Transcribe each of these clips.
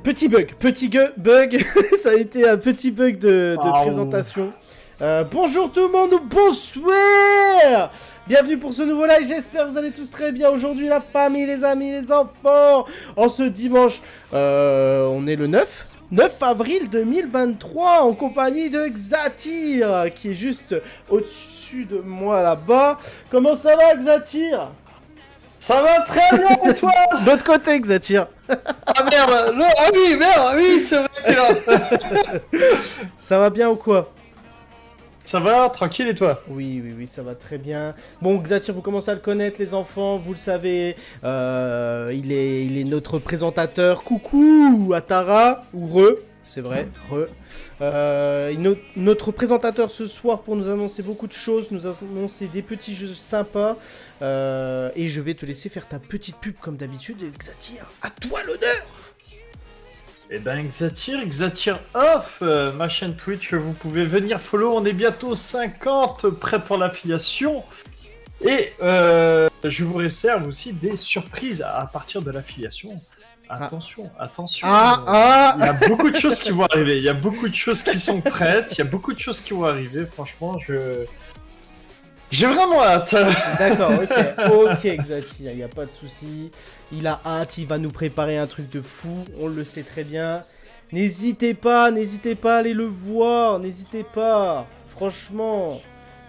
Bug, ça a été un petit bug de présentation. Bonjour tout le monde, ou bonsoir. Bienvenue pour ce nouveau live, j'espère que vous allez tous très bien aujourd'hui, la famille, les amis, les enfants. En ce dimanche, on est le 9 avril 2023, en compagnie de Xatyr, qui est juste au-dessus de moi là-bas. Comment ça va, Xatyr? Ça va très bien, et toi? De l'autre côté, Xatyr. Ah merde, ah oui, merde, oui, c'est vrai que là. Ça va bien ou quoi? Ça va, tranquille, et toi? Oui, ça va très bien. Bon, Xatyr, vous commencez à le connaître, les enfants, vous le savez. Il est notre présentateur. Coucou à Tara, ou Re, c'est vrai, Re. Notre présentateur ce soir pour nous annoncer beaucoup de choses, nous annoncer des petits jeux sympas. Et je vais te laisser faire ta petite pub comme d'habitude. Xatyr, à toi l'honneur! Eh ben, Xatyr off, ma chaîne Twitch, vous pouvez venir follow, on est bientôt 50, prêt pour l'affiliation. Et je vous réserve aussi des surprises à partir de l'affiliation. Attention. Il y a beaucoup de choses qui vont arriver, il y a beaucoup de choses qui sont prêtes, il y a beaucoup de choses qui vont arriver, franchement, j'ai vraiment hâte. D'accord, ok Xatyr, il n'y a pas de souci. Il a hâte, il va nous préparer un truc de fou, on le sait très bien. N'hésitez pas à aller le voir, n'hésitez pas. Franchement,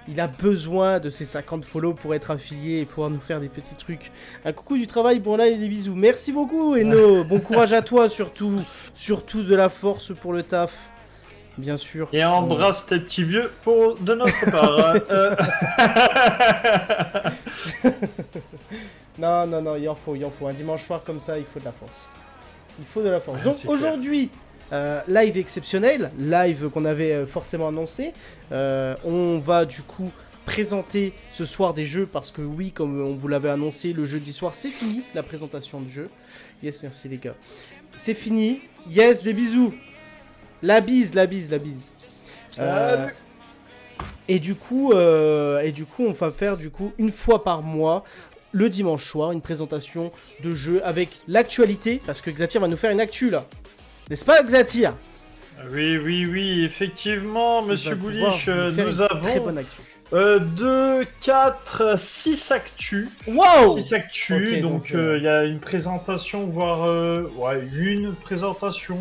il a besoin de ses 50 follow pour être affilié et pouvoir nous faire des petits trucs. Un coucou du travail, bon là et des bisous. Merci beaucoup Eno, bon courage à toi surtout de la force pour le taf. Bien sûr. Et embrasse tes petits vieux de notre part. Non, il en faut. Un dimanche soir comme ça, il faut de la force. Ouais, donc aujourd'hui, live exceptionnel, live qu'on avait forcément annoncé. On va du coup présenter ce soir des jeux parce que oui, comme on vous l'avait annoncé, le jeudi soir c'est fini, la présentation de jeux. Yes, merci les gars. C'est fini. Yes, des bisous. La bise. Et du coup, on va faire une fois par mois, le dimanche soir, une présentation de jeux avec l'actualité, parce que Xatyr va nous faire une actu là. N'est-ce pas, Xatyr? Oui, effectivement, monsieur Boulich, nous avons très bonne actu. 2, 4, 6 actus. Wow! 6 actus, Okay, donc il y a une présentation, voire une présentation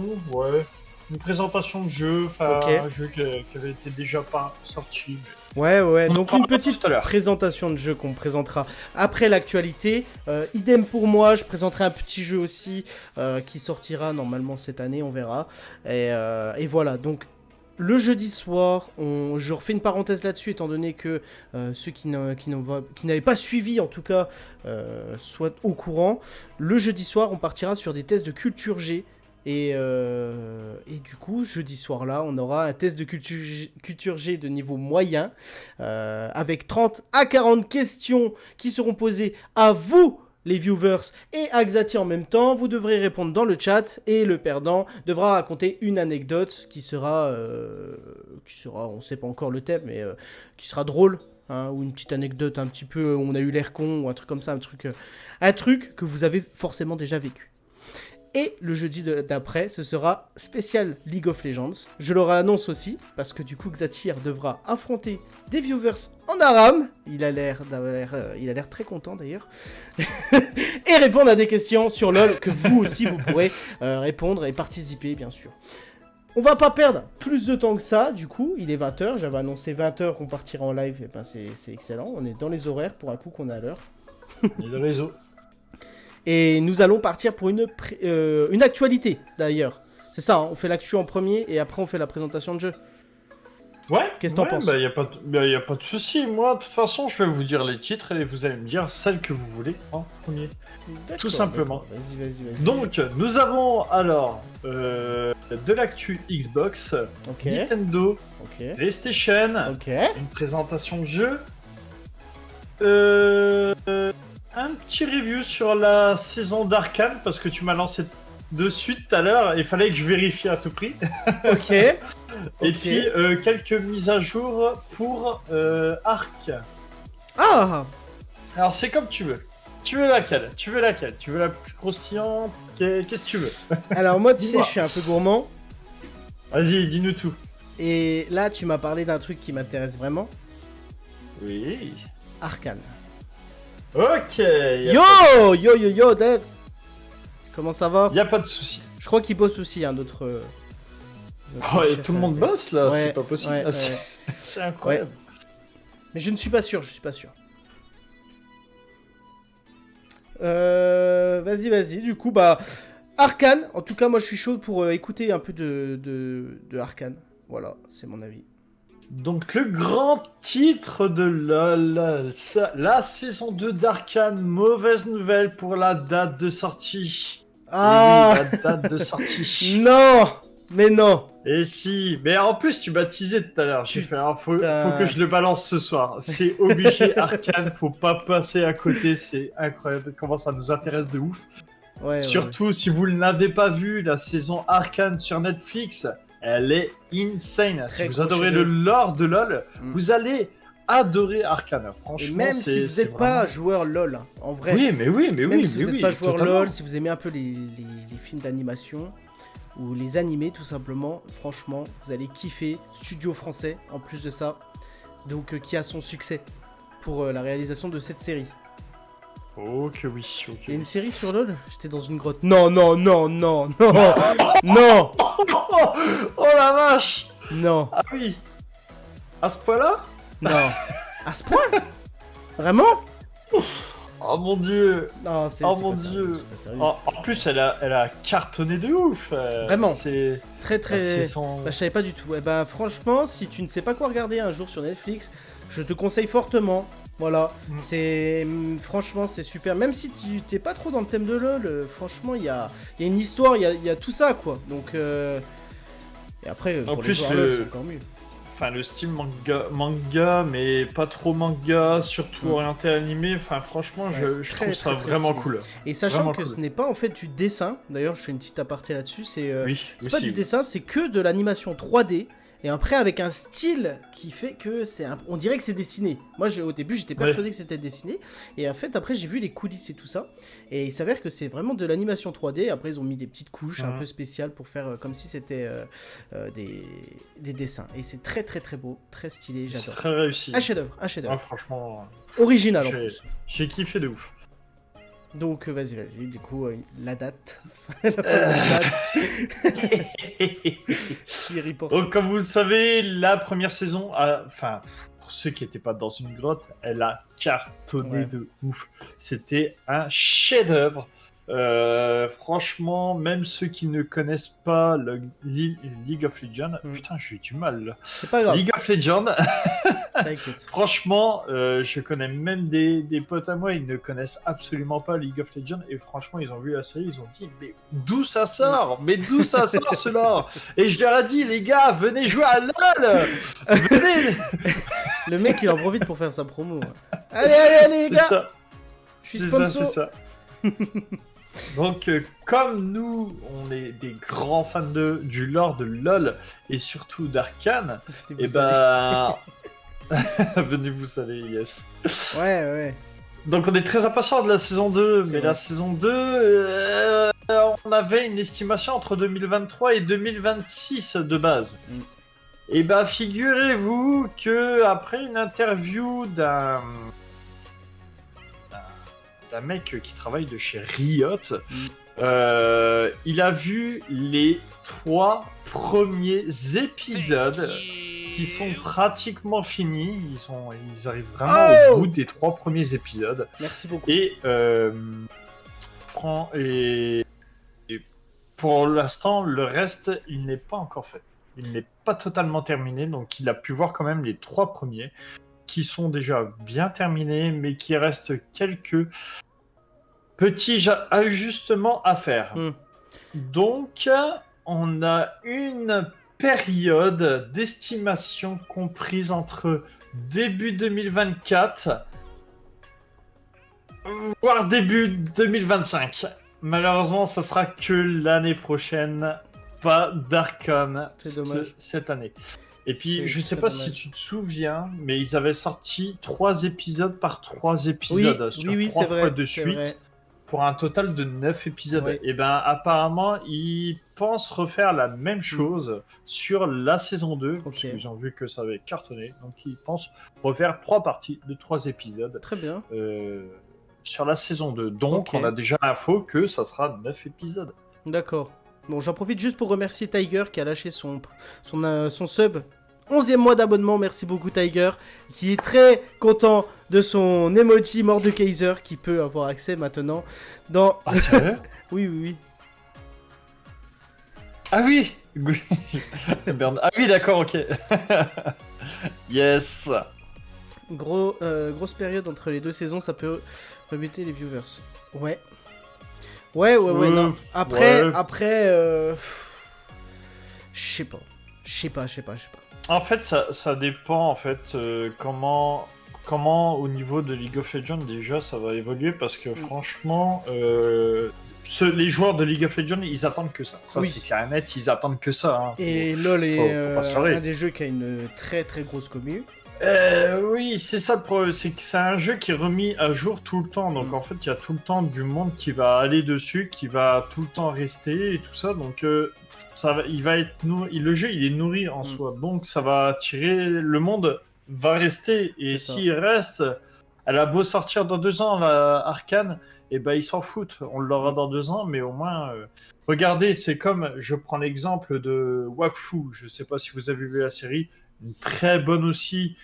de jeu, un jeu qui avait été déjà pas sorti. Ouais, donc une petite présentation de jeu qu'on présentera après l'actualité. Idem pour moi, je présenterai un petit jeu aussi qui sortira normalement cette année, on verra. Et voilà, donc le jeudi soir, je refais une parenthèse là-dessus étant donné que ceux qui n'avaient pas suivi en tout cas soient au courant. Le jeudi soir, on partira sur des tests de culture G. Et du coup, jeudi soir là, on aura un test de culture G de niveau moyen avec 30 à 40 questions qui seront posées à vous, les viewers, et à Xatyr en même temps. Vous devrez répondre dans le chat et le perdant devra raconter une anecdote qui sera, on ne sait pas encore le thème, mais qui sera drôle. Hein, ou une petite anecdote un petit peu, on a eu l'air con, ou un truc comme ça, un truc que vous avez forcément déjà vécu. Et le jeudi d'après, ce sera spécial League of Legends. Je leur annonce aussi, parce que du coup Xatyr devra affronter des viewers en ARAM. Il a l'air très content d'ailleurs. Et répondre à des questions sur LoL que vous aussi vous pourrez répondre et participer bien sûr. On va pas perdre plus de temps que ça, du coup, il est 20h, j'avais annoncé 20h qu'on partirait en live, et ben c'est excellent, on est dans les horaires pour un coup qu'on est à l'heure. On est dans les eaux. Et nous allons partir pour une actualité, d'ailleurs. C'est ça, hein, on fait l'actu en premier et après on fait la présentation de jeu. Ouais. Qu'est-ce que t'en penses? Y a pas de souci. Moi, de toute façon, je vais vous dire les titres et vous allez me dire celle que vous voulez en premier. Tout simplement. Vas-y. Donc, nous avons alors de l'actu Xbox, Nintendo, PlayStation, une présentation de jeu, un petit review sur la saison d'Arkane, parce que tu m'as lancé de suite tout à l'heure, il fallait que je vérifie à tout prix. Ok. Et puis quelques mises à jour pour Ark. Ah! Alors c'est comme tu veux. Tu veux laquelle? Tu veux laquelle? Tu veux la plus croustillante? Qu'est-ce que tu veux? Alors moi, tu sais, Dis-moi. je suis un peu gourmand. Vas-y, dis-nous tout. Et là, tu m'as parlé d'un truc qui m'intéresse vraiment. Oui. Arcane. Ok. Yo, Devs. Comment ça va? Y a pas de souci. Je crois qu'il bosse aussi, notre Oh, et chef, tout le monde bosse là, ouais, c'est pas possible. ouais, Ah, c'est ouais. c'est incroyable. Mais je ne suis pas sûr, Vas-y, du coup, bah... Arcane, en tout cas, moi, je suis chaud pour écouter un peu de Arcane. Voilà, c'est mon avis. Donc le grand titre de la saison 2 d'Arcane, mauvaise nouvelle pour la date de sortie. Ah Et oui, la date de sortie. Non. Mais non. Et si, mais en plus tu m'as teasé tout à l'heure, j'ai fait, alors, faut que je le balance ce soir. C'est obligé, Arcane, faut pas passer à côté, c'est incroyable comment ça nous intéresse de ouf. Ouais, Surtout si vous ne l'avez pas vu, la saison Arcane sur Netflix, elle est insane. Très Si vous gros adorez le chef-d'œuvre. lore de LoL, vous allez adorer Arcane. Et Franchement, même si vous c'est n'êtes pas vraiment- joueur LoL, hein, en vrai. Oui, mais oui, Même si vous n'êtes pas joueur totalement. LoL, si vous aimez un peu les films d'animation ou les animés tout simplement, franchement, vous allez kiffer. Studio français en plus de ça, donc qui a son succès pour la réalisation de cette série. Oh que oui, ok. Il y a une série sur LoL. J'étais dans une grotte. Non, non, Oh la vache! non, Ah oui! À ce point-là? non. À ce point? Vraiment? Oh mon dieu! Non, c'est Oh c'est mon pas dieu. sérieux, c'est pas sérieux. En plus, elle a cartonné de ouf! Vraiment. C'est. Très c'est très. son- Bah, je savais pas du tout. Eh ben, franchement, si tu ne sais pas quoi regarder un jour sur Netflix, je te conseille fortement. Voilà, c'est franchement c'est super. Même si tu t'es pas trop dans le thème de LoL, franchement il y a une histoire, il y a tout ça quoi. Donc et après En pour plus, les joueurs LoL, c'est encore mieux. Enfin, le style manga, mais pas trop manga, surtout Mm. orienté animé. Enfin, franchement, je très, trouve ça très, très vraiment stylé. cool. Et sachant Vraiment que cool. ce n'est pas en fait du dessin. D'ailleurs, je fais une petite aparté là-dessus. C'est Oui, c'est pas aussi, du oui. dessin, c'est que de l'animation 3D. Et après avec un style qui fait que on dirait que c'est dessiné. Moi au début j'étais persuadé que c'était dessiné. Et en fait après j'ai vu les coulisses et tout ça. Et il s'avère que c'est vraiment de l'animation 3D. Après ils ont mis des petites couches un peu spéciales pour faire comme si c'était des dessins. Et c'est très très très beau, très stylé, C'est j'adore. très réussi. Un chef-d'œuvre, un Ah, chef-d'œuvre. franchement, Original en j'ai- plus. j'ai kiffé de ouf. Donc vas-y, du coup la date. La fameuse date. Qui est reportée. Donc, comme vous le savez, la première saison, enfin, pour ceux qui n'étaient pas dans une grotte, elle a cartonné Ouais. de ouf. C'était un chef-d'œuvre. Franchement, même ceux qui ne connaissent pas le League of Legends, putain, j'ai eu du mal là. C'est pas grave, League of Legends, t'inquiète. franchement, je connais même des potes à moi, ils ne connaissent absolument pas League of Legends et franchement, ils ont vu la série, ils ont dit, mais d'où ça sort? Mais d'où ça sort cela? Et je leur ai dit, les gars, venez jouer à LoL! Venez! Le mec il en profite pour faire sa promo. Allez les C'est gars, ça, je suis c'est ça, sponsor. c'est ça. Donc, comme nous, on est des grands fans du lore de LoL et surtout d'Arcane, et ben. Venez vous saler, yes. Ouais. Donc on est très impatient de la saison 2, C'est mais vrai. la saison 2, on avait une estimation entre 2023 et 2026 de base. Mm. Et bah figurez-vous que après une interview d'un mec qui travaille de chez Riot, il a vu les 3 premiers épisodes qui sont pratiquement finis. Ils arrivent vraiment au bout des 3 premiers épisodes. Merci beaucoup. Et pour l'instant, le reste, il n'est pas encore fait. Il n'est pas totalement terminé, donc il a pu voir quand même les 3 premiers, qui sont déjà bien terminés, mais qui restent quelques petits ajustements à faire. Donc, on a une période d'estimation comprise entre début 2024 voire début 2025. Malheureusement, ça sera que l'année prochaine, pas d'Arcane C'est dommage. cette année. Et puis, C'est je sais très pas dommage. si tu te souviens, mais ils avaient sorti 3 épisodes par 3 épisodes sur Oui, 3 c'est fois vrai, de c'est vrai. suite pour un total de 9 épisodes. Ouais. Et ben, apparemment, ils pensent refaire la même chose sur la saison 2, Ok. parce qu'ils ont vu que ça avait cartonné. Donc, ils pensent refaire 3 parties de 3 épisodes Très bien. sur la saison 2. Donc, Ok. on a déjà l'info que ça sera 9 épisodes. D'accord. Bon, j'en profite juste pour remercier Tiger qui a lâché son sub. 11e mois d'abonnement, merci beaucoup Tiger, qui est très content de son emoji Mordekaiser qui peut avoir accès maintenant dans... Ah, sérieux? Oui, oui, oui. Ah oui. Merde. Ah oui, d'accord, ok. Yes. Grosse période entre les deux saisons, ça peut rebuter les viewers. Ouais. Ouais, non. Après, je sais pas. En fait, ça dépend, en fait, comment au niveau de League of Legends, déjà, ça va évoluer, parce que franchement, les joueurs de League of Legends, ils attendent que ça. Ça, Oui. c'est clair et net, ils attendent que ça. Hein. Et LoL est faut pas se leurrer. un des jeux qui a une très très grosse commu. Oui, c'est ça le problème, c'est que c'est un jeu qui est remis à jour tout le temps, donc en fait il y a tout le temps du monde qui va aller dessus, qui va tout le temps rester et tout ça, donc il va être le jeu il est nourri en soi, donc ça va attirer, le monde va rester, et C'est ça. s'il reste, elle a beau sortir dans 2 ans, la Arcane, et ben ils s'en foutent, on l'aura dans 2 ans, mais au moins, regardez, c'est comme, je prends l'exemple de Wakfu, je sais pas si vous avez vu la série, une très bonne aussi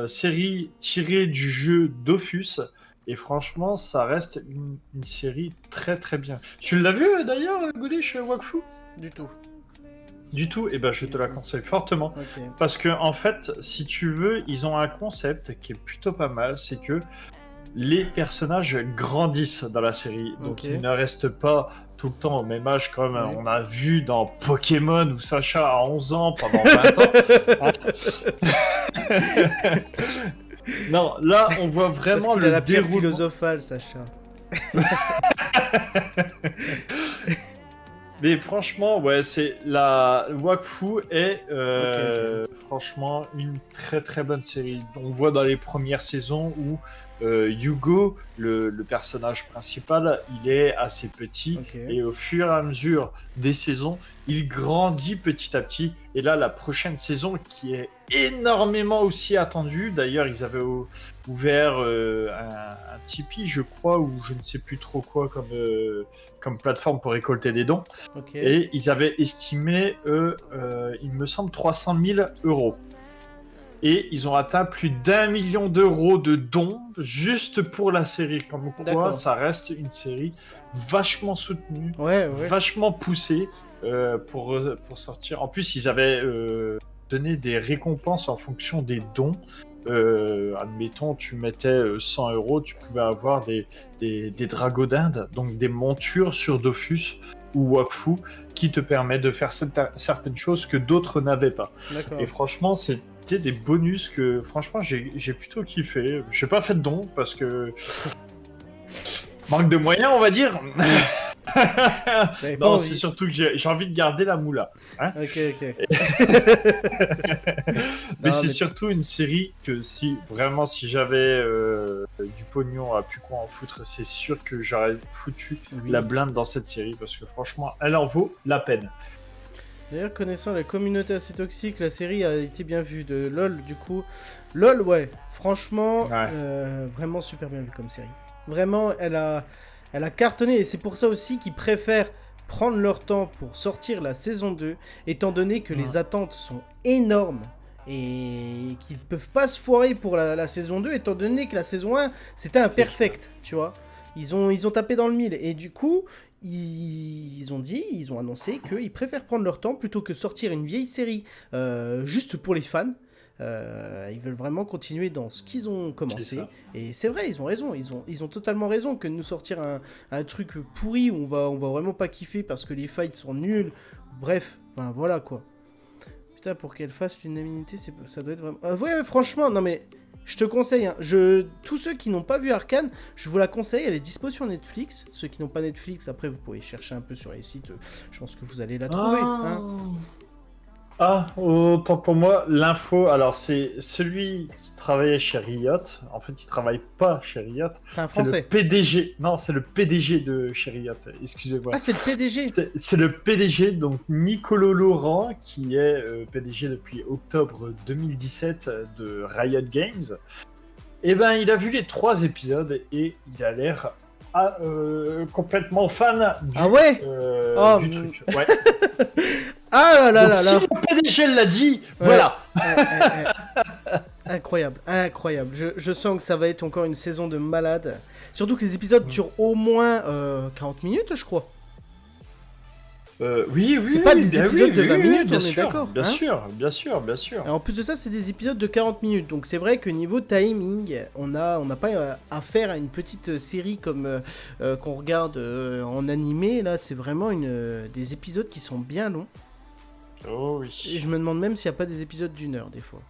série tirée du jeu Dofus. Et franchement, ça reste une série très très bien. Tu l'as vu d'ailleurs, Goudish, Wakfu? Du tout. Du tout? Et ben je te la conseille fortement. Ok. Parce que en fait, si tu veux, ils ont un concept qui est plutôt pas mal, c'est que les personnages grandissent dans la série. Donc Ok. ils ne restent pas tout le temps au même âge comme Ouais. on a vu dans Pokémon où Sacha a 11 ans pendant 20 ans. Non, là on voit Parce vraiment qu'il a le la pierre déroulement. philosophale, Sacha. Mais franchement, ouais, c'est la Wakfu est Ok. franchement une très très bonne série. On voit dans les premières saisons où Hugo, le personnage principal, il est assez petit, Ok. et au fur et à mesure des saisons, il grandit petit à petit. Et là, la prochaine saison qui est énormément aussi attendue. D'ailleurs, ils avaient ouvert un Tipeee, je crois, ou je ne sais plus trop quoi comme plateforme pour récolter des dons. Ok. Et ils avaient estimé, il me semble, 300 000 euros. Et ils ont atteint plus d'1 million d'euros de dons juste pour la série. Comme quoi, D'accord. ça reste une série vachement soutenue, Ouais. vachement poussée pour sortir. En plus, ils avaient donné des récompenses en fonction des dons. Admettons, tu mettais 100 euros, tu pouvais avoir des dragos d'Inde, donc des montures sur Dofus ou Wakfu, qui te permet de faire certaines choses que d'autres n'avaient pas. D'accord. Et franchement, c'était des bonus que, franchement, j'ai plutôt kiffé. J'ai pas fait de dons parce que manque de moyens, on va dire. J'avais pas Non, envie. c'est surtout que j'ai envie de garder la moula. Hein. Ok. Mais Non, c'est mais- surtout une série que si j'avais du pognon à plus quoi en foutre, c'est sûr que j'aurais foutu Oui. la blinde dans cette série parce que franchement, elle en vaut la peine. D'ailleurs, connaissant la communauté assez toxique, la série a été bien vue de LoL, du coup. LoL, ouais, franchement, Ouais. vraiment super bien vue comme série. Vraiment, elle a cartonné, et c'est pour ça aussi qu'ils préfèrent prendre leur temps pour sortir la saison 2, étant donné que les attentes sont énormes, et qu'ils peuvent pas se foirer pour la saison 2, étant donné que la saison 1, c'était imperfect, tu vois. Ils ont tapé dans le mille, et du coup... Ils ont annoncé qu'ils préfèrent prendre leur temps plutôt que sortir une vieille série juste pour les fans. Ils veulent vraiment continuer dans ce qu'ils ont commencé. Et c'est vrai, ils ont raison. Ils ont totalement raison que de nous sortir un truc pourri où on va vraiment pas kiffer parce que les fights sont nuls. Bref, ben voilà quoi. Putain, pour qu'elle fasse l'unanimité, ça doit être vraiment... ouais, franchement, non mais... Je te conseille, hein, tous ceux qui n'ont pas vu Arcane, je vous la conseille, elle est dispo sur Netflix. Ceux qui n'ont pas Netflix, après vous pouvez chercher un peu sur les sites, je pense que vous allez la trouver. Hein. Ah, autant pour moi, l'info, alors c'est celui qui travaillait chez Riot. En fait, il travaille pas chez Riot. C'est un C'est le français. PDG. Non, c'est le PDG de chez Riot. Excusez-moi. Ah, c'est le PDG. C'est le PDG, donc Nicolo Laurent, qui est PDG depuis octobre 2017 de Riot Games. Et ben, il a vu les 3 épisodes et il a l'air complètement fan du, Ah ouais du truc. Ouais. Ah là là Donc, là si le PDG l'a dit, Ouais. voilà. Incroyable, incroyable. Je sens que ça va être encore une saison de malade. Surtout que les épisodes durent au moins 40 minutes, je crois. Oui, C'est pas des bien épisodes de 20 minutes, bien on est sûr, d'accord, Bien hein sûr, bien sûr, bien sûr. Et en plus de ça, c'est des épisodes de 40 minutes. Donc c'est vrai que niveau timing, on n'a pas affaire à une petite série comme qu'on regarde en animé. Là, c'est vraiment des épisodes qui sont bien longs. Oh Et oui. je me demande même s'il n'y a pas des épisodes d'1 heure des fois.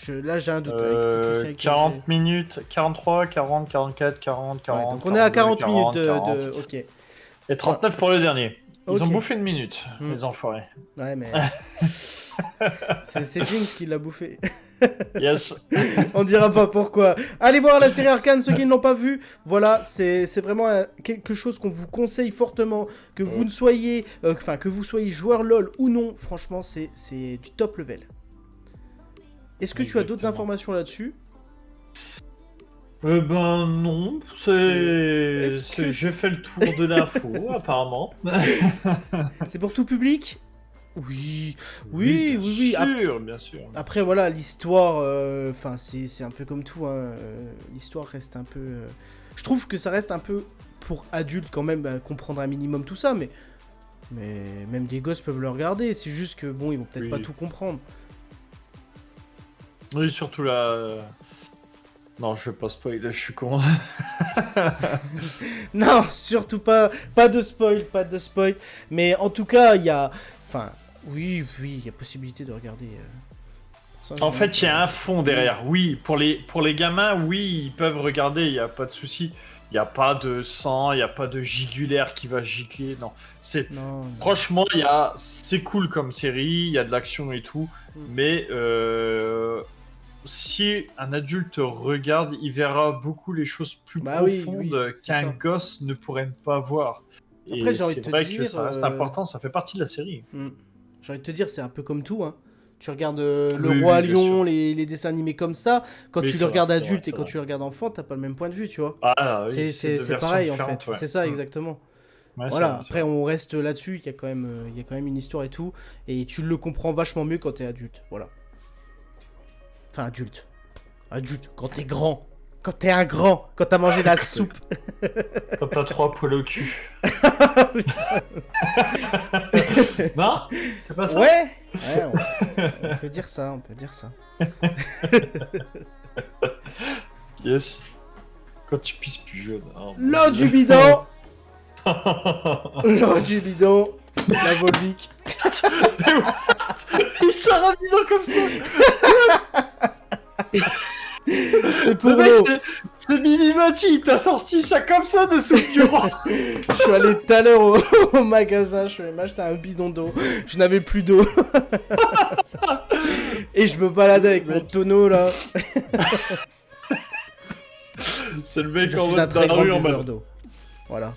Là, j'ai un doute. avec toutes les séries que 40 minutes, 43, 40, 44, 40, j'ai. 40. Ouais, donc on est à 40 minutes 40. de... Ok. Et 39 pour le dernier. Ils ont Ok. bouffé une minute, Hmm. les enfoirés. Ouais, mais... c'est Jinx qui l'a bouffé. Yes. On dira pas pourquoi. Allez voir la série Arcane, ceux qui ne l'ont pas vue. Voilà, c'est vraiment quelque chose qu'on vous conseille fortement. Que vous ne soyez... Enfin, que vous soyez joueur LoL ou non, franchement, c'est du top level. Est-ce que tu as d'autres Exactement. informations là-dessus? Ben non, Est-ce que j'ai fait le tour de l'info, apparemment. C'est pour tout public? Oui, oui, bien oui, oui. sûr, bien sûr. Après, voilà, l'histoire, enfin, c'est un peu comme tout, hein. L'histoire reste un peu... Je trouve que ça reste un peu pour adultes quand même, comprendre un minimum tout ça, mais même des gosses peuvent le regarder. C'est juste que, bon, ils vont peut-être Oui. pas tout comprendre. Oui, surtout là. Non, je vais pas spoiler, je suis con. Non, surtout pas, pas de spoil, pas de spoil. Mais en tout cas, il y a... Enfin, oui, il y a possibilité de regarder... pour ça, En fait, il y a un fond derrière. Oui, pour les gamins, oui, ils peuvent regarder, il n'y a pas de souci. Il n'y a pas de sang, il n'y a pas de jugulaire qui va gicler. Non, c'est Non, non. franchement, c'est cool comme série, il y a de l'action et tout, mais si un adulte regarde, il verra beaucoup les choses plus Bah oui, profondes oui, c'est qu'un ça. gosse ne pourrait pas voir. Après, Et j'ai envie de c'est te vrai dire, que ça reste important, ça fait partie de la série. J'ai envie de te dire, c'est un peu comme tout, hein. Tu regardes Le Oui, Roi oui, bien Lion, sûr. les dessins animés comme ça, quand Oui, tu c'est le vrai, regardes c'est adulte vrai, et quand c'est tu le regardes enfant, t'as pas le même point de vue, tu vois. Ah oui, C'est deux versions pareil en différentes, fait, ouais. c'est ça Mm. exactement. Ouais, c'est Voilà, vrai, c'est après vrai. on reste là-dessus, il y a quand même une histoire et tout, et tu le comprends vachement mieux quand t'es adulte, voilà. Enfin adulte. Adulte, quand t'es grand. Quand t'es un grand, quand t'as mangé la soupe. Quand t'as 3 poils au cul. Non? C'est pas ça? Ouais, on peut dire ça, on peut dire ça. Yes. Quand tu pisses plus jeune. Oh, mon L'eau Dieu. du bidon. L'eau du bidon. La Volvic. Il sort un bidon comme ça. C'est pour Le mec, l'eau. c'est Minimati, il t'a sorti ça comme ça de sous le bureau. Je suis allé tout à l'heure au magasin, je suis allé m'acheter un bidon d'eau. Je n'avais plus d'eau. Et je me baladais avec mon tonneau là. C'est le mec Je en suis un mode dans très la grand rue en buveur mode. d'eau. Voilà.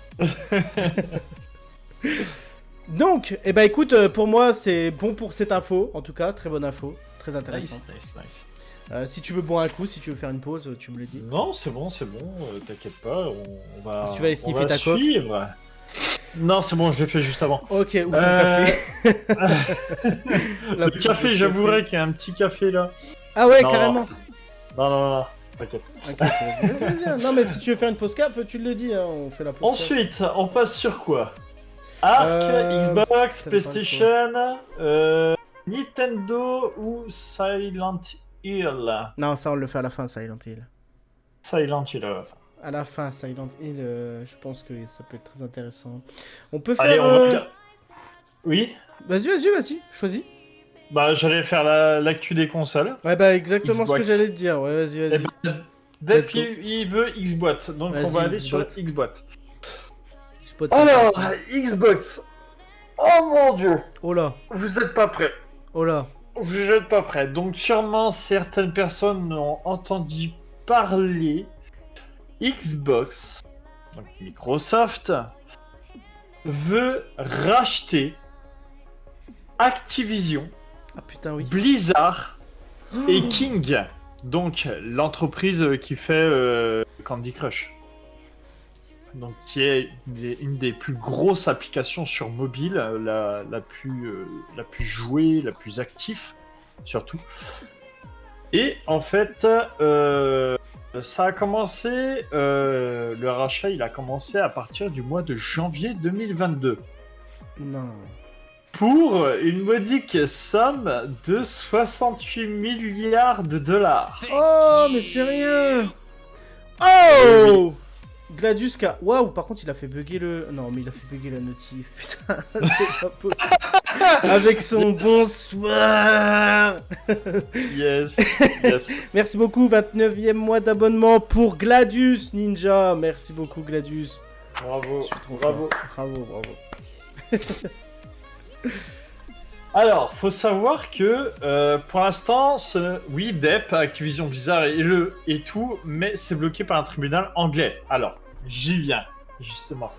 Donc, eh ben écoute, pour moi c'est bon pour cette info, en tout cas, très bonne info, très intéressant. Nice, nice, nice. Si tu veux boire un coup, si tu veux faire une pause, tu me le dis. Non, c'est bon, t'inquiète pas, on va. Si tu vas aller on sniffer va ta coque. suivre. Non, c'est bon, je l'ai fait juste avant. Ok, ou ton café. Le café, j'avouerais qu'il y a un petit café là. Ah ouais, Non. carrément. Non, t'inquiète. Ok, vas-y. Non mais si tu veux faire une pause cap, tu le dis, hein, on fait la pause cap. Ensuite, on passe sur quoi? Arc, Xbox, ça dépend de PlayStation, Nintendo ou Silent Hill? Non, ça on le fait à la fin, Silent Hill. Silent Hill. À la fin, Silent Hill, je pense que ça peut être très intéressant. On peut Allez, faire... on va dire. Oui? Vas-y, choisis. Bah, j'allais faire l'actu des consoles. Ouais, bah exactement ce que Xbox. j'allais te dire, ouais, vas-y. Eh ben, Dave, Let's go. il veut Xbox, donc on Vas-y, va aller sur Xbox. Xbox. Spot, c'est Alors, intéressant. Xbox. Oh mon dieu, Oh là. vous êtes pas prêts. Oh là. Vous n'êtes pas prêts. Donc sûrement certaines personnes ont entendu parler. Xbox, donc Microsoft, veut racheter Activision, Ah putain, oui. Blizzard et King, donc l'entreprise qui fait Candy Crush. Donc qui est une des plus grosses applications sur mobile, la plus jouée, la plus active, surtout. Et en fait, ça a commencé, le rachat, il a commencé à partir du mois de janvier 2022. Non. Pour une modique somme de 68 milliards de dollars. Oh, mais c'est rien. Oh, Gladius qui a... Waouh, par contre, il a fait bugger le... Non, mais il a fait bugger la notif. Putain, c'est pas possible. Avec son bonsoir. Yes. Merci beaucoup, 29e mois d'abonnement pour Gladius Ninja. Merci beaucoup, Gladius. Bravo. Je suis trop Bravo. fort. Bravo. Alors, faut savoir que pour l'instant, oui, DEP, Activision Blizzard et tout, mais c'est bloqué par un tribunal anglais. Alors, j'y viens, justement.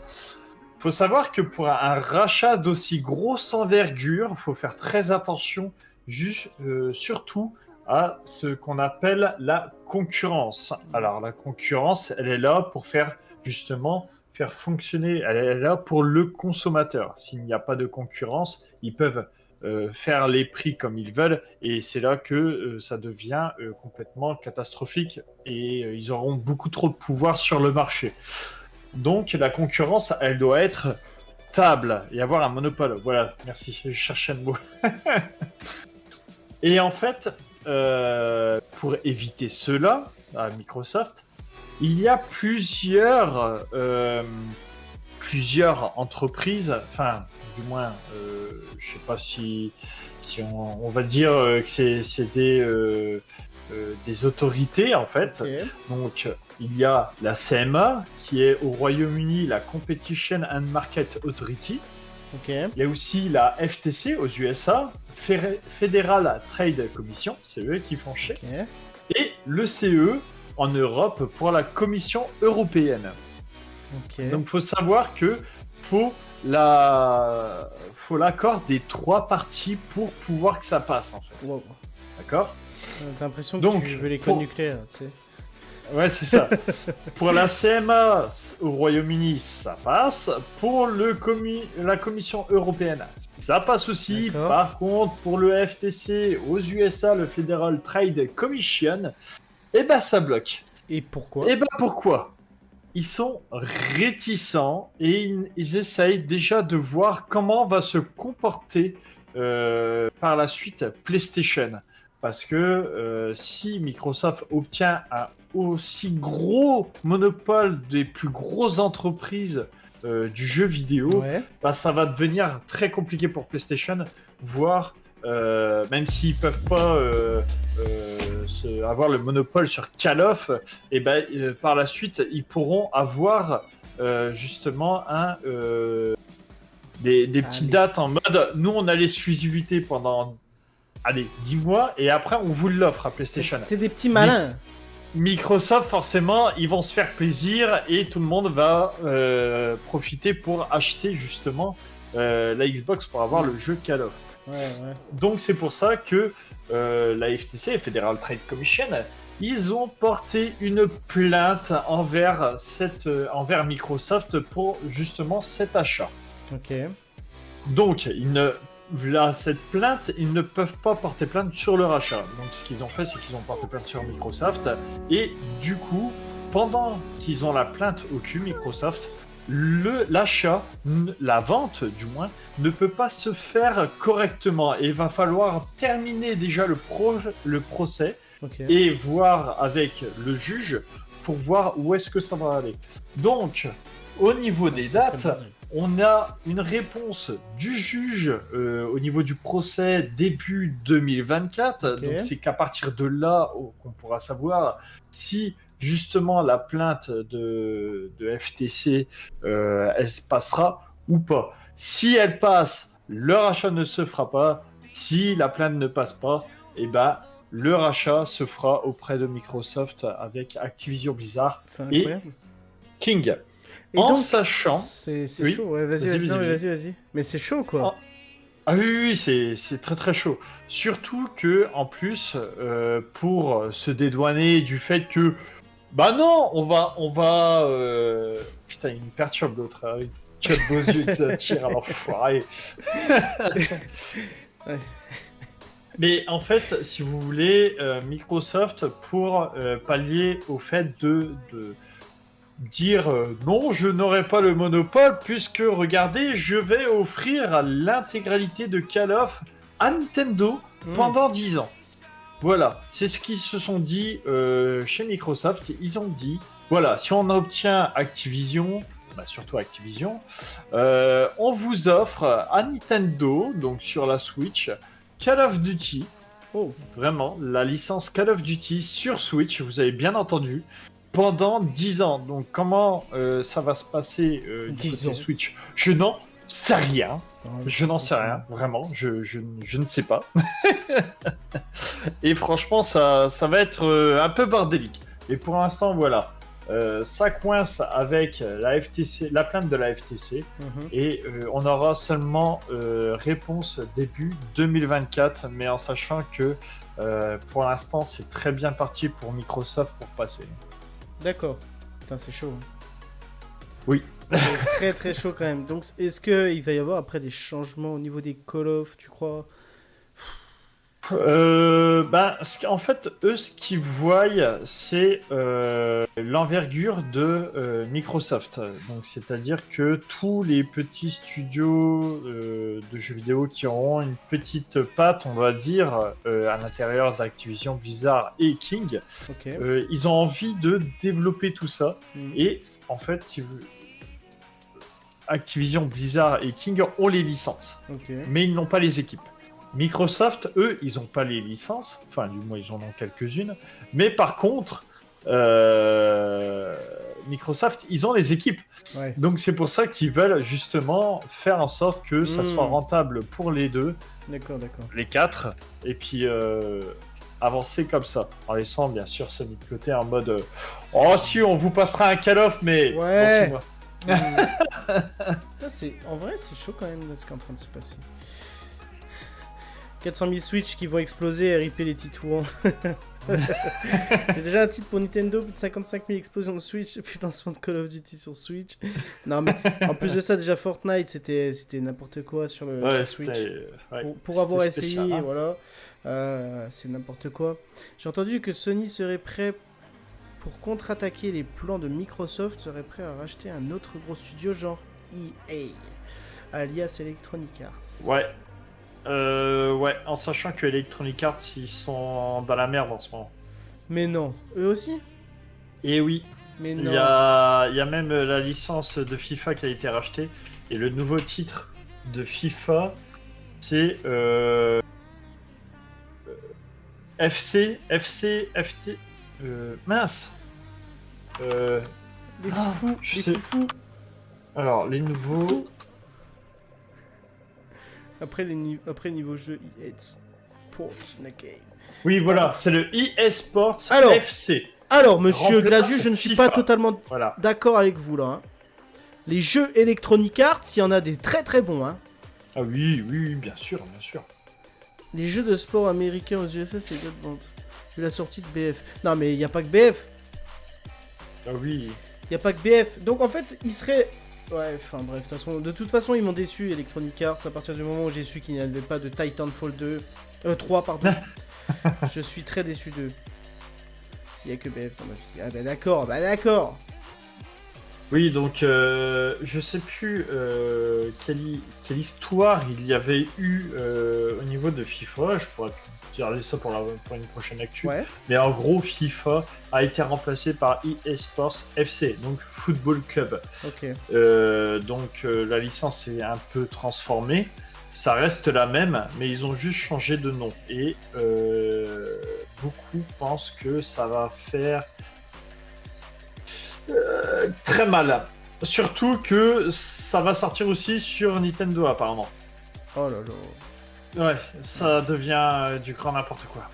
Faut savoir que pour un rachat d'aussi grosse envergure, faut faire très attention, surtout à ce qu'on appelle la concurrence. Alors, la concurrence, elle est là pour faire fonctionner, elle est là pour le consommateur. S'il n'y a pas de concurrence, ils peuvent faire les prix comme ils veulent, et c'est là que ça devient complètement catastrophique, et ils auront beaucoup trop de pouvoir sur le marché. Donc la concurrence, elle doit être stable et avoir un monopole. Voilà, merci, je cherchais le mot. Et en fait, pour éviter cela, à Microsoft, il y a plusieurs entreprises, enfin, du moins, je sais pas si on va dire que c'est des autorités, en fait. Ok. Donc, il y a la CMA, qui est au Royaume-Uni, la Competition and Market Authority. Ok. Il y a aussi la FTC aux USA, Federal Trade Commission, c'est eux qui font chier. Ok. Et le CE en Europe pour la Commission européenne. Ok. Donc, faut savoir que faut l'accord des trois parties pour pouvoir que ça passe, en fait. Wow. D'accord ? T'as l'impression que Donc, tu veux les codes nucléaires, tu sais. Ouais, c'est ça. Pour la CMA au Royaume-Uni, ça passe. Pour la Commission européenne, ça passe aussi. D'accord. Par contre, pour le FTC aux USA, le Federal Trade Commission, eh ben ça bloque. Et pourquoi? Eh ben pourquoi? Ils sont réticents et ils essayent déjà de voir comment va se comporter par la suite PlayStation. Parce que si Microsoft obtient un aussi gros monopole des plus grosses entreprises du jeu vidéo, Ouais. bah, ça va devenir très compliqué pour PlayStation, voire même s'ils peuvent pas avoir le monopole sur Call of, et ben par la suite ils pourront avoir justement des petites dates en mode nous on a l'exclusivité pendant 10 mois et après on vous l'offre à PlayStation. C'est des petits malins. Microsoft, forcément, ils vont se faire plaisir et tout le monde va profiter pour acheter justement la Xbox pour avoir le jeu Call of. Ouais. Donc c'est pour ça que la FTC, Federal Trade Commission, ils ont porté une plainte envers Microsoft pour justement cet achat. Ok. Donc cette plainte, ils ne peuvent pas porter plainte sur le rachat. Donc ce qu'ils ont fait, c'est qu'ils ont porté plainte sur Microsoft. Et du coup, pendant qu'ils ont la plainte au cul, Microsoft, l'achat, la vente du moins, ne peut pas se faire correctement. Et il va falloir terminer déjà le procès Ok. et voir avec le juge pour voir où est-ce que ça va aller. Donc, au niveau des dates, on a une réponse du juge au niveau du procès début 2024. Okay. Donc c'est qu'à partir de là qu'on pourra savoir si justement la plainte de FTC elle passera ou pas. Si elle passe, le rachat ne se fera pas. Si la plainte ne passe pas, et ben le rachat se fera auprès de Microsoft avec Activision Blizzard C'est et incroyable. King. Et En donc, sachant... c'est Oui. chaud, ouais, Vas-y. vas-y. Mais c'est chaud, quoi. Ah oui, c'est très très chaud. Surtout que, en plus, pour se dédouaner du fait que, bah non, on va, putain, il me perturbe l'autre, avec quel beaux yeux que ça tire à l'enfoiré. Ouais. Mais en fait, si vous voulez, Microsoft, pour pallier au fait de dire non, je n'aurai pas le monopole, puisque regardez, je vais offrir l'intégralité de Call of à Nintendo pendant 10 ans. Voilà, c'est ce qu'ils se sont dit chez Microsoft. Ils ont dit, voilà, si on obtient Activision, bah surtout Activision, on vous offre à Nintendo, donc sur la Switch, Call of Duty. Oh. Vraiment, la licence Call of Duty sur Switch, vous avez bien entendu, pendant 10 ans. Donc comment ça va se passer du côté Switch? Je n'en sais rien. Je n'en sais rien, vraiment, je ne sais pas. Et franchement, ça va être un peu bordélique. Et pour l'instant, voilà, ça coince avec la FTC, la plainte de la FTC, et on aura seulement réponse début 2024, mais en sachant que pour l'instant, c'est très bien parti pour Microsoft pour passer. D'accord, ça c'est chaud. Oui. C'est très très chaud quand même. Donc est-ce qu'il va y avoir après des changements au niveau des Call of, tu crois? En fait, eux, ce qu'ils voient, c'est l'envergure de Microsoft. Donc, c'est-à-dire que tous les petits studios de jeux vidéo qui auront une petite patte, on va dire, à l'intérieur d'Activision, Blizzard et King, ils ont envie de développer tout ça. Et en fait, si vous... Activision, Blizzard et King ont les licences, mais ils n'ont pas les équipes. Microsoft, eux, ils n'ont pas les licences, enfin du moins ils en ont quelques-unes, mais par contre, Microsoft, ils ont les équipes. Ouais. Donc c'est pour ça qu'ils veulent justement faire en sorte que ça soit rentable pour les deux, les quatre, et puis avancer comme ça, en laissant bien sûr Sony de côté en mode oh si, on vous passera un Call of, mais dans 6 mois. En vrai, c'est chaud quand même ce qui est en train de se passer. 400 000 Switch qui vont exploser, RIP les titouans. J'ai déjà un titre pour Nintendo, plus de 55 000 explosions de Switch depuis le lancement de Call of Duty sur Switch. Non, mais en plus de ça, déjà Fortnite, c'était n'importe quoi sur le Switch. Pour avoir essayé, voilà, c'est n'importe quoi. J'ai entendu que Sony serait prêt pour contre-attaquer les plans de Microsoft, serait prêt à racheter un autre gros studio genre EA, alias Electronic Arts. Ouais, en sachant que Electronic Arts, ils sont dans la merde en ce moment. Mais non, eux aussi? Et oui. Mais non. Il y a même la licence de FIFA qui a été rachetée, et le nouveau titre de FIFA, c'est FT... mince. Les foufous. Alors, les nouveaux... Après niveau jeu EA Sports Game. Oui, voilà, c'est le EA Sports FC. Alors, monsieur Gladieux, je ne suis pas totalement d'accord avec vous là. Hein. Les jeux Electronic Arts, il y en a des très très bons. Hein. Ah oui, bien sûr. Les jeux de sport américains aux USA, c'est d'autres ventes. Vu la sortie de BF. Non, mais il n'y a pas que BF. Ah oui. Il n'y a pas que BF. Donc en fait, il serait... Ouais, enfin bref, de toute façon, ils m'ont déçu, Electronic Arts, à partir du moment où j'ai su qu'il n'y avait pas de Titanfall 3, pardon. Je suis très déçu d'eux. S'il n'y a que BF dans ma vie. Ah bah d'accord. Oui, donc je sais plus quelle histoire il y avait eu au niveau de FIFA, je pourrais garder ça pour une prochaine actu. Ouais. Mais en gros, FIFA a été remplacé par EA Sports FC, donc Football Club. Donc la licence est un peu transformée. Ça reste la même, mais ils ont juste changé de nom. Et beaucoup pensent que ça va faire très mal. Surtout que ça va sortir aussi sur Nintendo apparemment. Oh là là. Ouais, ça devient du grand n'importe quoi.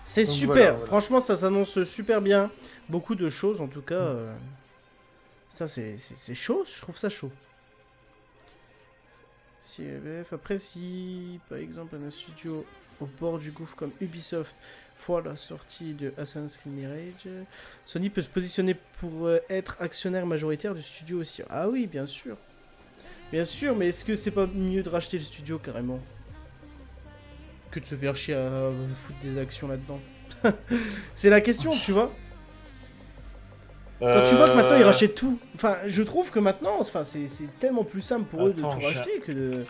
C'est Donc super, voilà. franchement ça s'annonce super bien. Beaucoup de choses en tout cas. Ça c'est chaud, je trouve ça chaud. Si, après si par exemple un studio au bord du gouffre comme Ubisoft voit la sortie de Assassin's Creed Mirage, Sony peut se positionner pour être actionnaire majoritaire du studio aussi. Ah oui, bien sûr. Bien sûr, mais est-ce que c'est pas mieux de racheter le studio carrément que de se faire chier à foutre des actions là-dedans? C'est la question, tu vois. Quand tu vois que maintenant ils rachètent tout, enfin, je trouve que maintenant, enfin, c'est tellement plus simple pour eux de tout racheter que de.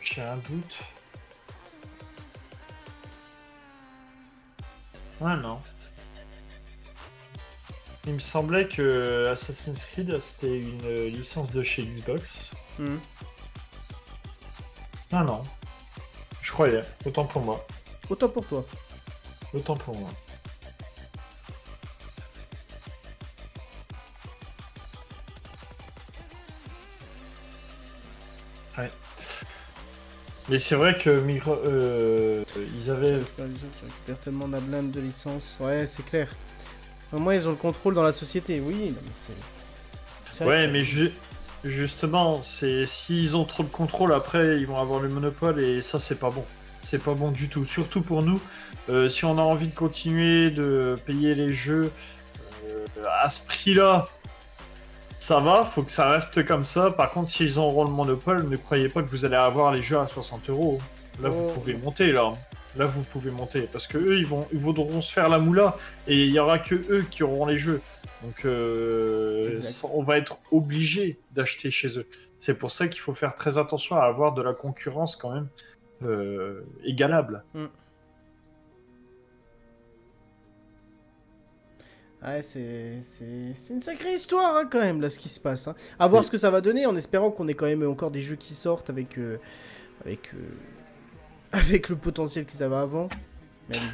J'ai un doute. Ah non. Il me semblait que Assassin's Creed c'était une licence de chez Xbox. Ah non. Je croyais. Autant pour moi. Autant pour toi. Autant pour moi. Ouais. Mais c'est vrai que ils avaient... Tu récupères tellement la blinde de licence. Ouais, c'est clair. Au moins, ils ont le contrôle dans la société. Oui, non, mais c'est... Ouais, mais justement, c'est s'ils ont trop de contrôle, après, ils vont avoir le monopole et ça, c'est pas bon. C'est pas bon du tout. Surtout pour nous, si on a envie de continuer de payer les jeux à ce prix-là, ça va, faut que ça reste comme ça. Par contre, s'ils auront le monopole, ne croyez pas que vous allez avoir les jeux à 60 €. Là, vous pouvez monter, là. Là, vous pouvez monter. Parce que eux, ils voudront se faire la moula. Et il y aura que eux qui auront les jeux. Donc, on va être obligé d'acheter chez eux. C'est pour ça qu'il faut faire très attention à avoir de la concurrence quand même égalable. Ouais, c'est une sacrée histoire hein, quand même, là, ce qui se passe. Hein. À voir ce que ça va donner, en espérant qu'on ait quand même encore des jeux qui sortent avec le potentiel qu'ils avaient avant. Mais bon.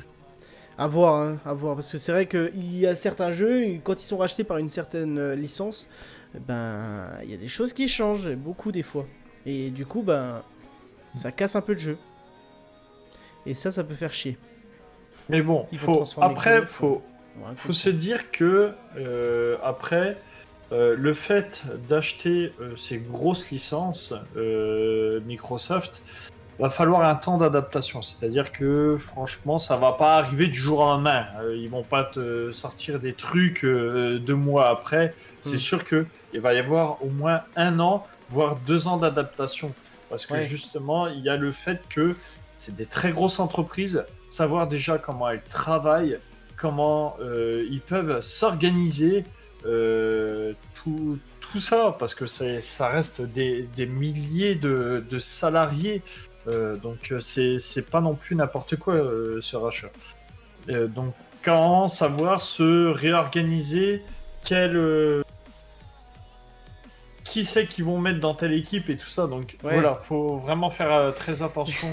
À voir, hein, à voir. Parce que c'est vrai qu'il y a certains jeux, quand ils sont rachetés par une certaine licence, ben, il y a des choses qui changent, beaucoup des fois. Et du coup, ben, ça casse un peu le jeu. Et ça peut faire chier. Mais bon, faut se dire que après, le fait d'acheter ces grosses licences Microsoft, va falloir un temps d'adaptation. C'est-à-dire que franchement, ça va pas arriver du jour au lendemain. Ils vont pas te sortir des trucs 2 mois après. C'est sûr que il va y avoir au moins 1 an, voire 2 ans d'adaptation. Parce que justement, il y a le fait que c'est des très grosses entreprises. Savoir déjà comment elles travaillent, comment ils peuvent s'organiser, tout ça, parce que ça reste des milliers de salariés. Donc c'est pas non plus n'importe quoi ce rachat. Donc quand savoir se réorganiser, qui c'est qu'ils vont mettre dans telle équipe et tout ça. Donc voilà, faut vraiment faire très attention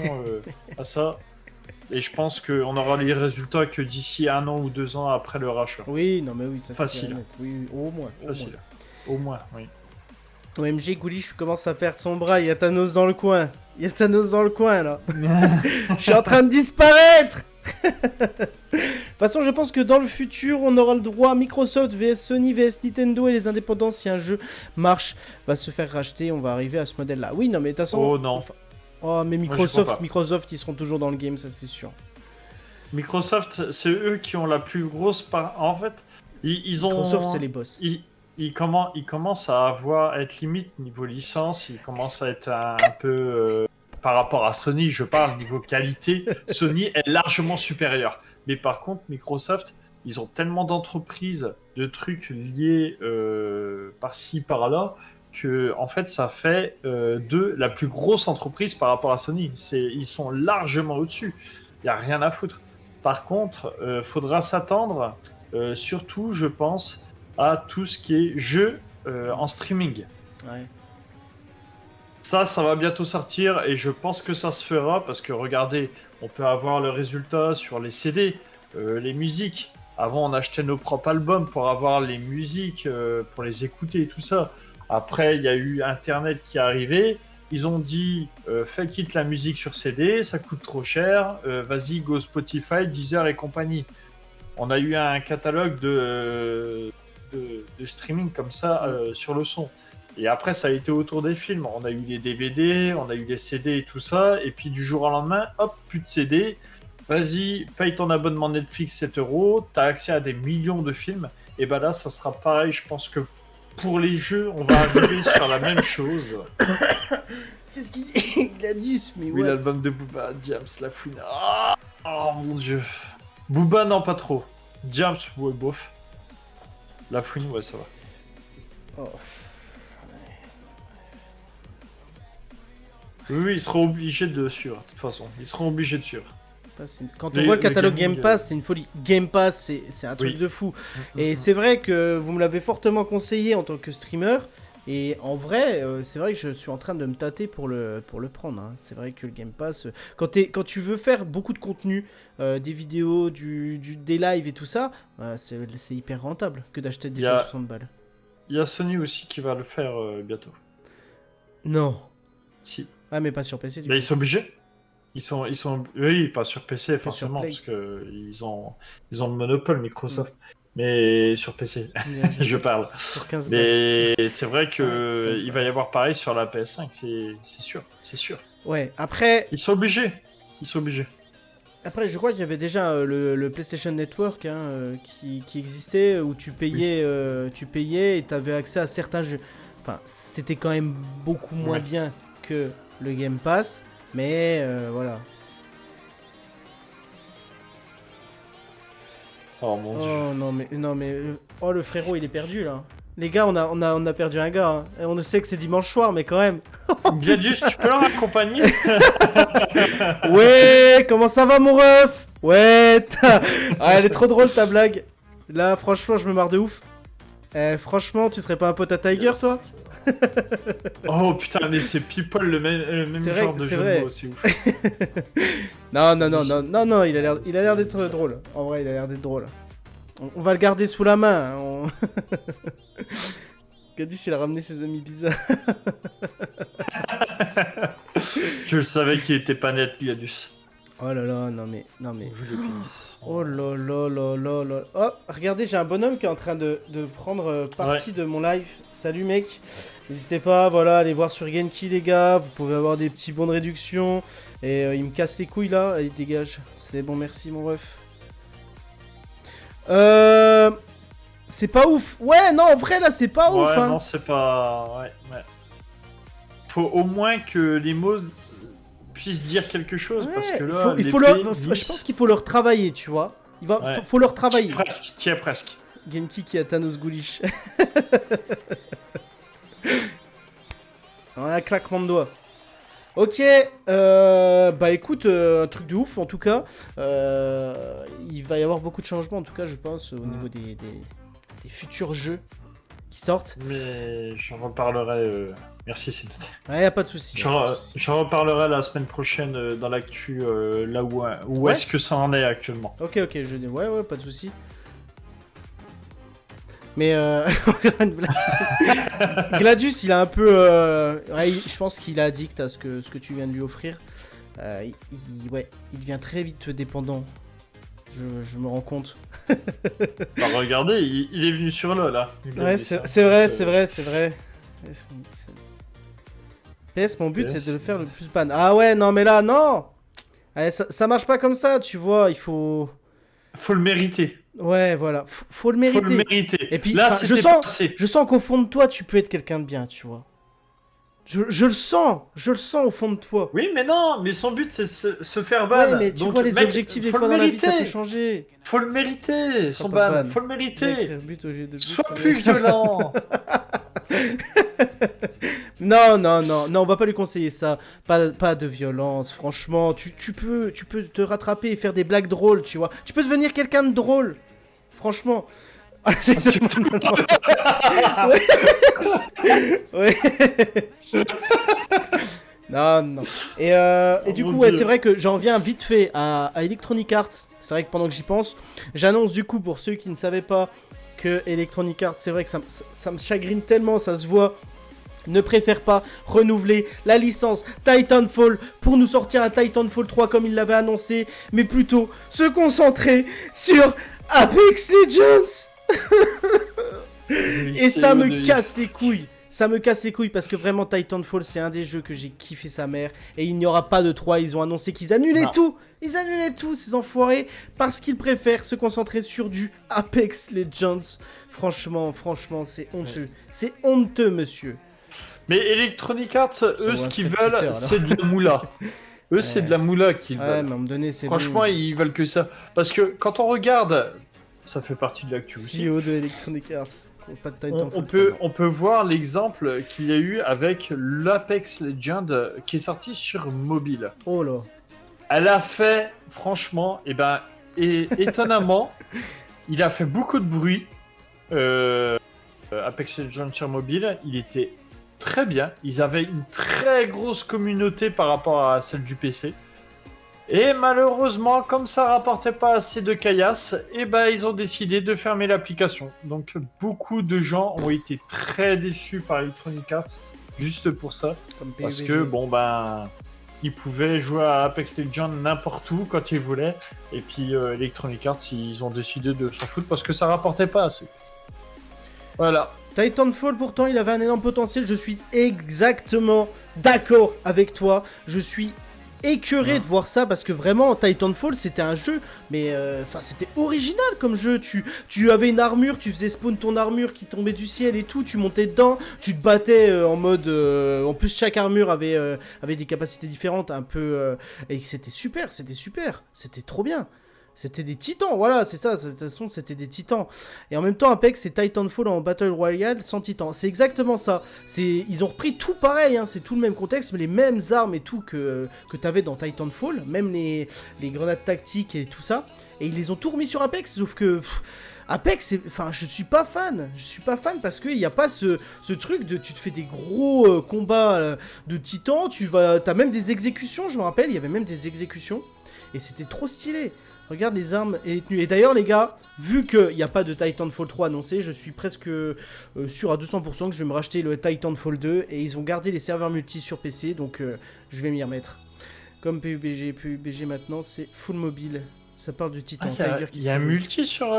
à ça. Et je pense qu'on aura les résultats que d'ici 1 an ou 2 ans après le rachat. Oui, non mais oui, ça facile. Oui, au moins. Facile. Au moins, oui. OMG, Goulish commence à perdre son bras, il y a Thanos dans le coin. Il y a Thanos dans le coin là. Je suis en train de disparaître. De toute façon, je pense que dans le futur, on aura le droit à Microsoft vs Sony vs Nintendo et les indépendants. Si un jeu marche, va se faire racheter, on va arriver à ce modèle-là. Oui, non mais de toute façon... Oh non. Oh mais Microsoft, ils seront toujours dans le game, ça c'est sûr. Microsoft, c'est eux qui ont la plus grosse part. En fait, ils ont... Microsoft, c'est les boss. Ils commencent à être limite niveau licence. Ils commencent à être un peu... par rapport à Sony, je parle niveau qualité. Sony est largement supérieur. Mais par contre, Microsoft, ils ont tellement d'entreprises, de trucs liés par-ci, par-là, que en fait, ça fait de la plus grosse entreprise par rapport à Sony. Ils sont largement au-dessus. Il n'y a rien à foutre. Par contre, faudra s'attendre, surtout, je pense, à tout ce qui est jeu en streaming. Ouais. Ça va bientôt sortir et je pense que ça se fera parce que regardez, on peut avoir le résultat sur les CD, les musiques. Avant, on achetait nos propres albums pour avoir les musiques, pour les écouter et tout ça. Après, il y a eu Internet qui est arrivé. Ils ont dit fake it la musique sur CD, ça coûte trop cher. Vas-y, go Spotify, Deezer et compagnie. On a eu un catalogue de streaming comme ça sur le son. Et après, ça a été autour des films. On a eu les DVD, on a eu les CD et tout ça. Et puis du jour au lendemain, hop, plus de CD. Vas-y, paye ton abonnement Netflix 7 €. T'as accès à des millions de films. Et ben là, ça sera pareil. Je pense que pour les jeux, on va arriver sur la même chose. Qu'est-ce qu'il dit Gladius, mais oui, what? l'album de Booba, Diams, La Fouine. Oh mon dieu. Booba, non, pas trop. Diams, ouais, bof. La Fouine, ouais, ça va. Oh. Oui, ils seront obligés de suivre, de toute façon. Ils seront obligés de suivre. Quand on voit le catalogue Game Pass, c'est une folie. Game Pass, c'est un truc de fou. Et c'est vrai que vous me l'avez fortement conseillé en tant que streamer. Et en vrai, c'est vrai que je suis en train de me tâter pour le prendre. Hein. C'est vrai que le Game Pass, quand tu veux faire beaucoup de contenu, des vidéos, des lives et tout ça, c'est hyper rentable que d'acheter des jeux à 60 balles. Il y a Sony aussi qui va le faire bientôt. Non. Si. Ah, mais pas sur PC. Ils sont obligés. Ils sont, oui, pas sur PC forcément parce que ils ont le monopole Microsoft. Mais sur PC, je parle. Sur 15 mais c'est vrai que il va y avoir pareil sur la PS5, c'est sûr. Ouais. Après. Ils sont obligés. Après, je crois qu'il y avait déjà le PlayStation Network qui existait où tu payais et tu avais accès à certains jeux. Enfin, c'était quand même beaucoup moins bien que le Game Pass, mais voilà. Oh mon dieu. Non mais oh le frérot il est perdu là. Les gars, on a perdu un gars. Hein. Et on sait que c'est dimanche soir, mais quand même. Gladius, tu peux leur accompagner? Ouais, comment ça va mon ref? Ouais, elle est trop drôle ta blague. Là, franchement, je me marre de ouf. Franchement, tu serais pas un pote à Tiger, toi? Oh putain, mais c'est people le même genre de jeu de mots, c'est ouf. Non, il a l'air d'être drôle. En vrai, il a l'air d'être drôle. On va le garder sous la main. Gadus, il a ramené ses amis bizarres. Je le savais qu'il était pas net, Gadus. Oh là là, non mais. Oh là là là là là. Oh, regardez, j'ai un bonhomme qui est en train de prendre partie de mon live. Salut mec. N'hésitez pas, voilà, à aller voir sur Genki les gars. Vous pouvez avoir des petits bons de réduction. Et il me casse les couilles là. Allez, dégage. C'est bon, merci mon ref. C'est pas ouf. Ouais, non, en vrai là, c'est pas ouf. Ouais, non, c'est pas. Ouais. Faut au moins que les mots puissent dire quelque chose parce que là, je pense qu'il faut leur travailler, tu vois. Faut leur travailler. Tiens, presque. Genki qui a Thanos Ghoulish. Un claquement de doigts. Ok, bah écoute, un truc de ouf en tout cas. Il va y avoir beaucoup de changements en tout cas, je pense, au niveau des futurs jeux qui sortent. Mais j'en reparlerai. Merci, c'est noté. Ouais, y a pas de souci. J'en reparlerai la semaine prochaine dans l'actu, là où est-ce que ça en est actuellement. Ok, je dis ouais, pas de souci. Mais Gladius, il a un peu, je pense qu'il est addict à ce que tu viens de lui offrir. Il devient très vite dépendant. Je me rends compte. Bah regardez, il est venu sur LoL là. Ouais, c'est vrai. PS, mon but c'est de le faire le plus ban. Ah ouais, non mais là, non. Allez, ça marche pas comme ça, tu vois, il faut... Faut le mériter. Ouais, voilà, faut le mériter. Et puis, là, je sens qu'au fond de toi, tu peux être quelqu'un de bien, tu vois. Je le sens au fond de toi. Oui, mais non, mais son but c'est se faire ban. Ouais, mais tu vois, les objectifs des fois dans la vie, ça peut changer. Faut le mériter, son ban. Faut le mériter. Sois plus violent. Non, on va pas lui conseiller ça. Pas de violence, franchement. Tu peux te rattraper et faire des blagues drôles, tu vois. Tu peux devenir quelqu'un de drôle. Franchement. Ouais. Non. Et du coup, ouais, c'est vrai que j'en reviens vite fait à Electronic Arts. C'est vrai que pendant que j'y pense, j'annonce du coup pour ceux qui ne savaient pas que Electronic Arts, c'est vrai que ça me chagrine tellement, ça se voit. ne préfère pas renouveler la licence Titanfall pour nous sortir un Titanfall 3 comme il l'avait annoncé, mais plutôt se concentrer sur Apex Legends. Et ça me casse les couilles. Ça me casse les couilles parce que vraiment Titanfall c'est un des jeux que j'ai kiffé sa mère. Et il n'y aura pas de 3, ils ont annoncé qu'ils annulaient tout. Ils annulaient tout ces enfoirés parce qu'ils préfèrent se concentrer sur du Apex Legends. Franchement c'est honteux. C'est honteux monsieur. Mais Electronic Arts, eux ce qu'ils veulent c'est de la moula. Eux c'est de la moula qu'ils veulent. Mais à un moment donné, c'est franchement ils veulent que ça. Parce que quand on regarde, ça fait partie de l'actu aussi. CEO de Electronic Arts. Pas de on peut voir l'exemple qu'il y a eu avec l'Apex Legends qui est sorti sur mobile. Oh là. Elle a fait, franchement, étonnamment, il a fait beaucoup de bruit. Apex Legends sur mobile, il était très bien. Ils avaient une très grosse communauté par rapport à celle du PC. Et malheureusement, comme ça rapportait pas assez de caillasse, ils ont décidé de fermer l'application. Donc beaucoup de gens ont été très déçus par Electronic Arts juste pour ça, parce que ils pouvaient jouer à Apex Legends n'importe où quand ils voulaient, et puis Electronic Arts ils ont décidé de s'en foutre parce que ça rapportait pas assez. Voilà. Titanfall pourtant il avait un énorme potentiel, je suis exactement d'accord avec toi, je suis écœuré de voir ça parce que vraiment Titanfall c'était un jeu mais c'était original comme jeu. Tu avais une armure, tu faisais spawn ton armure qui tombait du ciel et tout, tu montais dedans, tu te battais en mode en plus chaque armure avait des capacités différentes un peu et c'était super, c'était trop bien. C'était des titans, voilà, c'est ça, de toute façon, c'était des titans. Et en même temps, Apex, c'est Titanfall en Battle Royale sans titans. C'est exactement ça. Ils ont repris tout pareil, hein, c'est tout le même contexte, mais les mêmes armes et tout que t'avais dans Titanfall, même les grenades tactiques et tout ça. Et ils les ont tout remis sur Apex, sauf que... Apex, je suis pas fan. Je suis pas fan parce qu'il n'y a pas ce truc de tu te fais des gros combats de titans, t'as même des exécutions, je me rappelle, il y avait même des exécutions. Et c'était trop stylé. Regarde les armes et les tenues. Et d'ailleurs les gars, vu qu'il n'y a pas de Titanfall 3 annoncé, je suis presque sûr à 200% que je vais me racheter le Titanfall 2. Et ils ont gardé les serveurs multi sur PC, donc je vais m'y remettre. Comme PUBG maintenant, c'est full mobile. Ça parle du Titan. Il y a un multi sur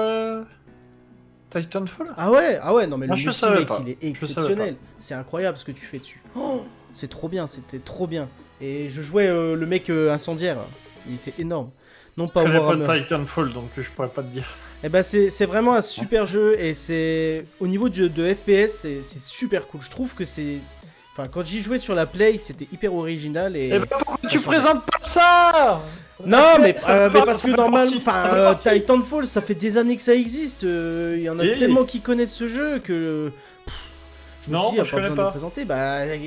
Titanfall. Ah ouais, non mais le multi mec, il est exceptionnel. C'est incroyable ce que tu fais dessus. Oh, c'est trop bien, c'était trop bien. Et je jouais le mec incendiaire, il était énorme. Non pas je connais pas Titanfall donc je pourrais pas te dire. Eh ben c'est vraiment un super jeu et c'est au niveau de FPS c'est super cool. Je trouve que c'est quand j'y jouais sur la Play c'était hyper original et. Eh ben pourquoi tu présentes pas ça? Non mais parce que normalement Titanfall ça fait des années que ça existe. Il y en a tellement qui connaissent ce jeu que. Je me suis dit, je connais pas. De présenter,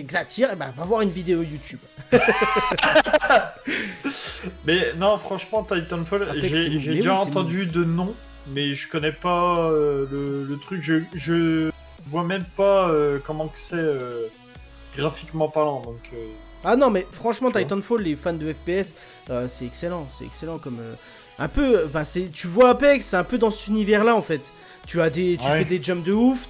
Xatyr, va voir une vidéo YouTube. Mais non, franchement, Titanfall, j'ai déjà entendu de nom, mais je connais pas le truc. Je vois même pas comment que c'est graphiquement parlant. Donc. Ah non, mais franchement, Titanfall, les fans de FPS, c'est excellent comme un peu. Tu vois Apex, c'est un peu dans cet univers-là en fait. Tu fais des jumps de ouf,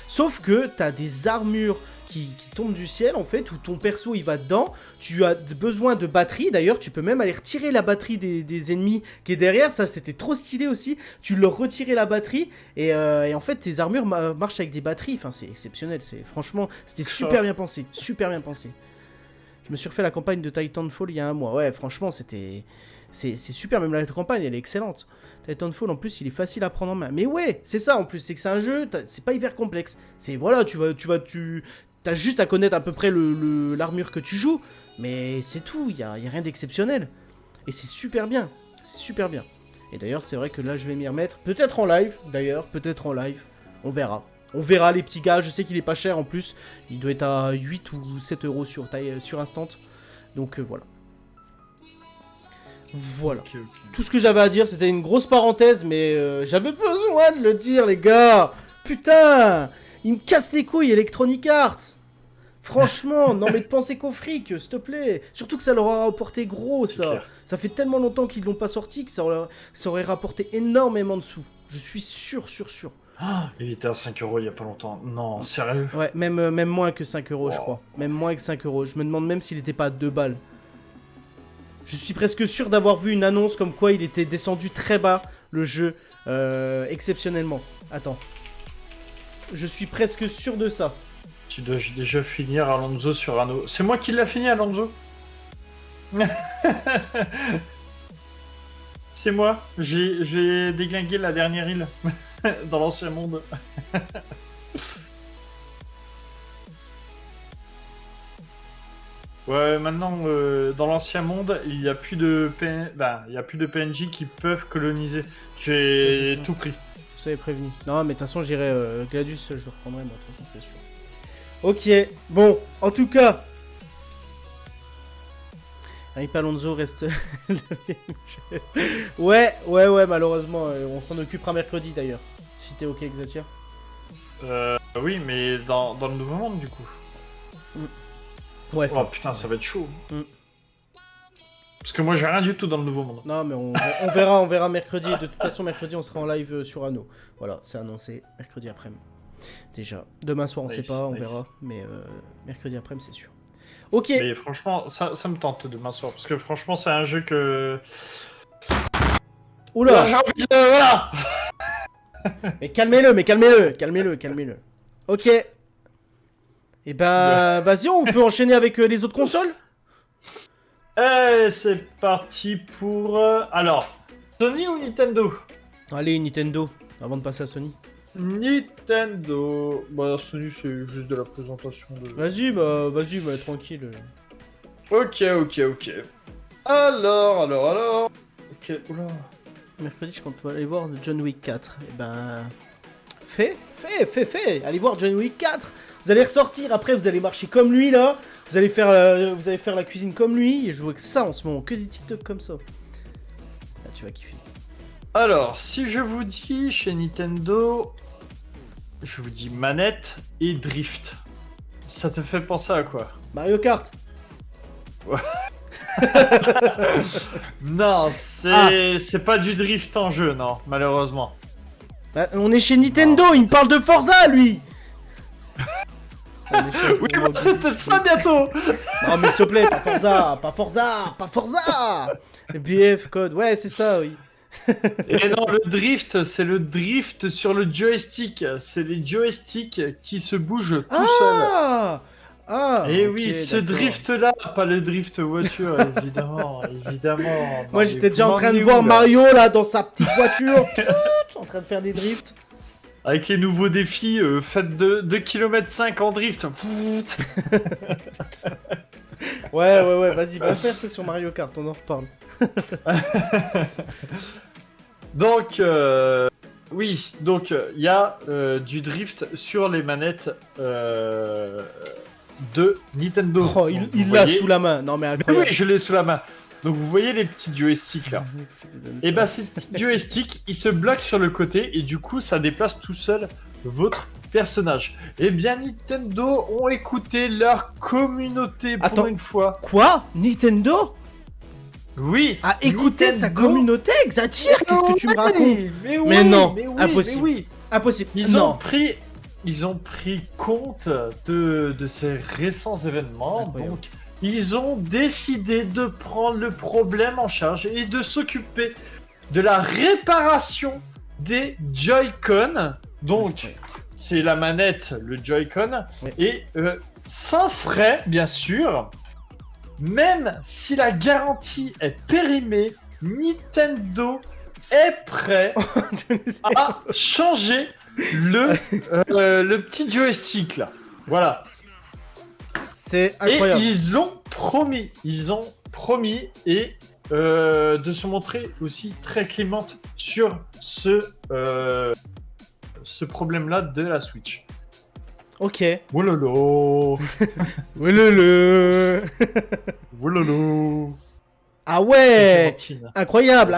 sauf que t'as des armures qui tombent du ciel en fait, où ton perso il va dedans, tu as besoin de batterie, d'ailleurs tu peux même aller retirer la batterie des ennemis qui est derrière, ça c'était trop stylé aussi, tu leur retirais la batterie, et en fait tes armures marchent avec des batteries, c'est exceptionnel, franchement c'était super bien pensé. Je me suis refait la campagne de Titanfall il y a un mois, ouais franchement c'est super, même la campagne elle est excellente. Titanfall en plus il est facile à prendre en main. Mais ouais, c'est ça en plus, c'est que c'est un jeu, c'est pas hyper complexe. C'est voilà, t'as juste à connaître à peu près l'armure que tu joues, mais c'est tout, y a rien d'exceptionnel. Et c'est super bien, Et d'ailleurs c'est vrai que là je vais m'y remettre, peut-être en live, on verra. On verra les petits gars, je sais qu'il est pas cher en plus, il doit être à 8 ou 7 euros sur Instant. Donc voilà. Voilà. Okay. Tout ce que j'avais à dire, c'était une grosse parenthèse, mais j'avais besoin de le dire, les gars. Putain, il me casse les couilles, Electronic Arts. Franchement, non mais de penser qu'au fric, s'il te plaît. Surtout que ça leur a rapporté gros, ça. Ça fait tellement longtemps qu'ils l'ont pas sorti que ça aurait rapporté énormément de sous. Je suis sûr. Il était à 5 euros il y a pas longtemps. Non, sérieux? Ouais, même moins que 5 euros, je Wow. crois. Même moins que 5 euros. Je me demande même s'il était pas à 2 balles. Je suis presque sûr d'avoir vu une annonce comme quoi il était descendu très bas, le jeu, exceptionnellement. Attends. Je suis presque sûr de ça. Tu dois déjà finir Alonso sur Anno. C'est moi qui l'ai fini, Alonso. C'est moi. J'ai déglingué la dernière île dans l'ancien monde. Ouais, maintenant dans l'ancien monde, il n'y a plus de il y a plus de PNJ qui peuvent coloniser. J'ai tout pris. Vous avez prévenu. Non, mais de toute façon, j'irai Gladius, je le reprendrai, moi, de toute façon, c'est sûr. Ok, bon, en tout cas. Hype Alonso reste. ouais, malheureusement, on s'en occupera mercredi d'ailleurs. Si t'es ok, Xatia. Oui, mais dans le nouveau monde, du coup. Ouais, Oh putain, ça va être chaud. Mm. Parce que moi, j'ai rien du tout dans le nouveau monde. Non, mais on verra mercredi. De toute façon, mercredi, on sera en live sur Anno. Voilà, c'est annoncé mercredi après-midi. Déjà. Demain soir, on sait pas, on verra. Mais mercredi après-midi, c'est sûr. Ok. Mais franchement, ça me tente demain soir. Parce que franchement, c'est un jeu que. Oula. J'ai envie de. Voilà. Mais calmez-le. Ok. Et ben, vas-y, on peut enchaîner avec les autres consoles. Et c'est parti pour. Alors, Sony ou Nintendo? Allez, Nintendo, avant de passer à Sony. Nintendo. Bah, Sony, c'est juste de la présentation de. Vas-y, tranquille. Ok. Alors. Ok, oula. Mercredi, je compte aller voir John Wick 4. Et ben. Fais. Allez voir John Wick 4. Vous allez ressortir, après, vous allez marcher comme lui là. Vous allez faire la cuisine comme lui. Et je vois que ça en ce moment, que des TikTok comme ça. Là, tu vas kiffer. Alors, si je vous dis chez Nintendo, je vous dis manette et drift. Ça te fait penser à quoi? Mario Kart. Non, c'est pas du drift en jeu, non, malheureusement. Bah, on est chez Nintendo, il me parle de Forza lui. Oui, bah, c'est peut-être ça bientôt. Non mais s'il te plaît, pas Forza. BF code, ouais c'est ça, oui. Et non, le drift, c'est le drift sur le joystick. C'est les joysticks qui se bougent tout seuls. Et ok, oui, ce d'accord. drift-là, pas le drift voiture, évidemment. Non, Moi mais j'étais déjà vous en train de m'emmenez voir où, là Mario là dans sa petite voiture. Je suis en train de faire des drifts. Avec les nouveaux défis, faites 2,5 km en drift. Ouais, vas-y, va faire ça sur Mario Kart, on en reparle. Donc, oui, donc il y a du drift sur les manettes de Nintendo. Oh, Donc, il vous l'a voyez- sous la main, non mais Mais incroyable. oui, je l'ai sous la main. Donc vous voyez les petits joysticks là. Et bah ces petits joysticks, ils se bloquent sur le côté et du coup ça déplace tout seul votre personnage. Et bien Nintendo ont écouté leur communauté pour Attends. une fois. Quoi, Nintendo Oui. a écouté sa Nintendo- communauté, Xatir? Qu'est-ce que tu me racontes? Mais, oui, Mais non, mais oui, impossible. mais oui. Impossible. Ils non. ont pris compte de ces récents événements. Incroyable. Donc, ils ont décidé de prendre le problème en charge et de s'occuper de la réparation des Joy-Con. Donc, c'est la manette, le Joy-Con. Ouais. Et sans frais, bien sûr. Même si la garantie est périmée, Nintendo est prêt à changer le petit joystick là. Voilà. C'est incroyable. Et ils ont promis et de se montrer aussi très clémente sur ce problème-là de la Switch. Ok. Oh là là. Oh là là. Ah ouais. Clémentine. Incroyable.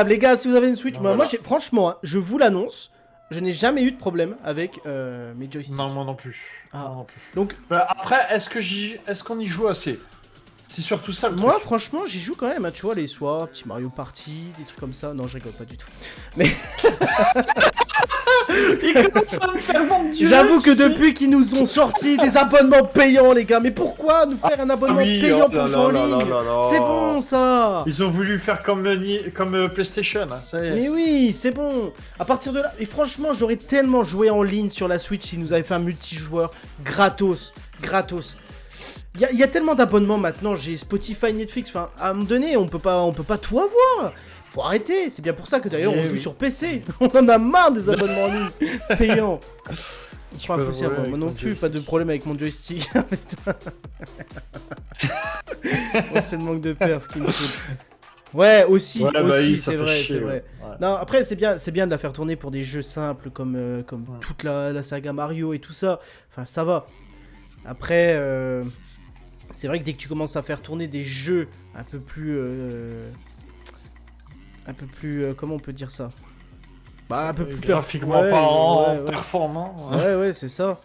Les gars, si vous avez une Switch, Non, moi, voilà. franchement, hein, je vous l'annonce, je n'ai jamais eu de problème avec mes joysticks. Non, moi non plus. Ah. Moi non plus. Donc, Bah, après, est-ce qu'on y joue assez? C'est surtout ça le Moi, truc. franchement, j'y joue quand même, hein, tu vois, les soirs, petit Mario Party, des trucs comme ça. Non, je rigole pas du tout. Mais Il commence à me faire vendre du j'avoue rêve, que tu sais. depuis qu'ils nous ont sorti des abonnements payants, les gars, mais pourquoi nous faire un abonnement oui, payant oh pour là jouer en là là ligne? là là. C'est bon, ça. Ils ont voulu faire comme PlayStation, hein, ça y est. Mais oui, c'est bon. À partir de là, et franchement, j'aurais tellement joué en ligne sur la Switch s'ils nous avaient fait un multijoueur gratos. Il y a tellement d'abonnements maintenant, j'ai Spotify, Netflix, enfin, à un moment donné, on peut pas tout avoir. Faut arrêter, c'est bien pour ça que d'ailleurs Eh on joue oui. sur PC. On en a marre des abonnements en ligne payants. Enfin, peux impossible, jouer moi avec non ton plus, joystick. pas de problème avec mon joystick. Putain. Moi, c'est le manque de perf qui me fout. Ouais, aussi, Ouais, bah aussi, oui, ça c'est fait vrai, chier, c'est vrai. ouais. Non, après, c'est bien de la faire tourner pour des jeux simples comme Ouais. toute la saga Mario et tout ça. Enfin, ça va. Après, c'est vrai que dès que tu commences à faire tourner des jeux un peu plus. Comment on peut dire ça? Bah, un peu plus graphiquement ouais, pas ouais. performant. Ouais, c'est ça.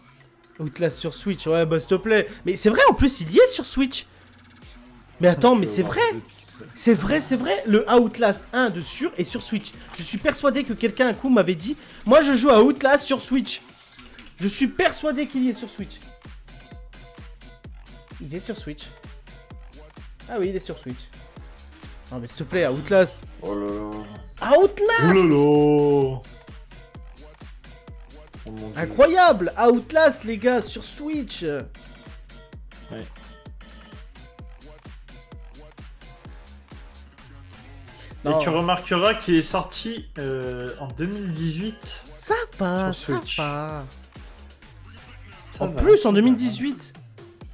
Outlast sur Switch, ouais, bah s'il te plaît. Mais c'est vrai, en plus, il y est sur Switch. Mais attends, mais c'est vrai. C'est vrai, le Outlast 1 de sûr est sur Switch. Je suis persuadé que quelqu'un un coup m'avait dit, moi je joue à Outlast sur Switch. Je suis persuadé qu'il y est sur Switch. Il est sur Switch. Ah oui, il est sur Switch. Non mais s'il te plaît, Outlast. Oh là là. Outlast Oh là là. Oh mon Dieu. Incroyable, Outlast les gars, sur Switch. Ouais. Et Non. tu remarqueras qu'il est sorti en 2018. Ça va, Sur ça Switch. va. Ça En va, plus, ça en va. 2018.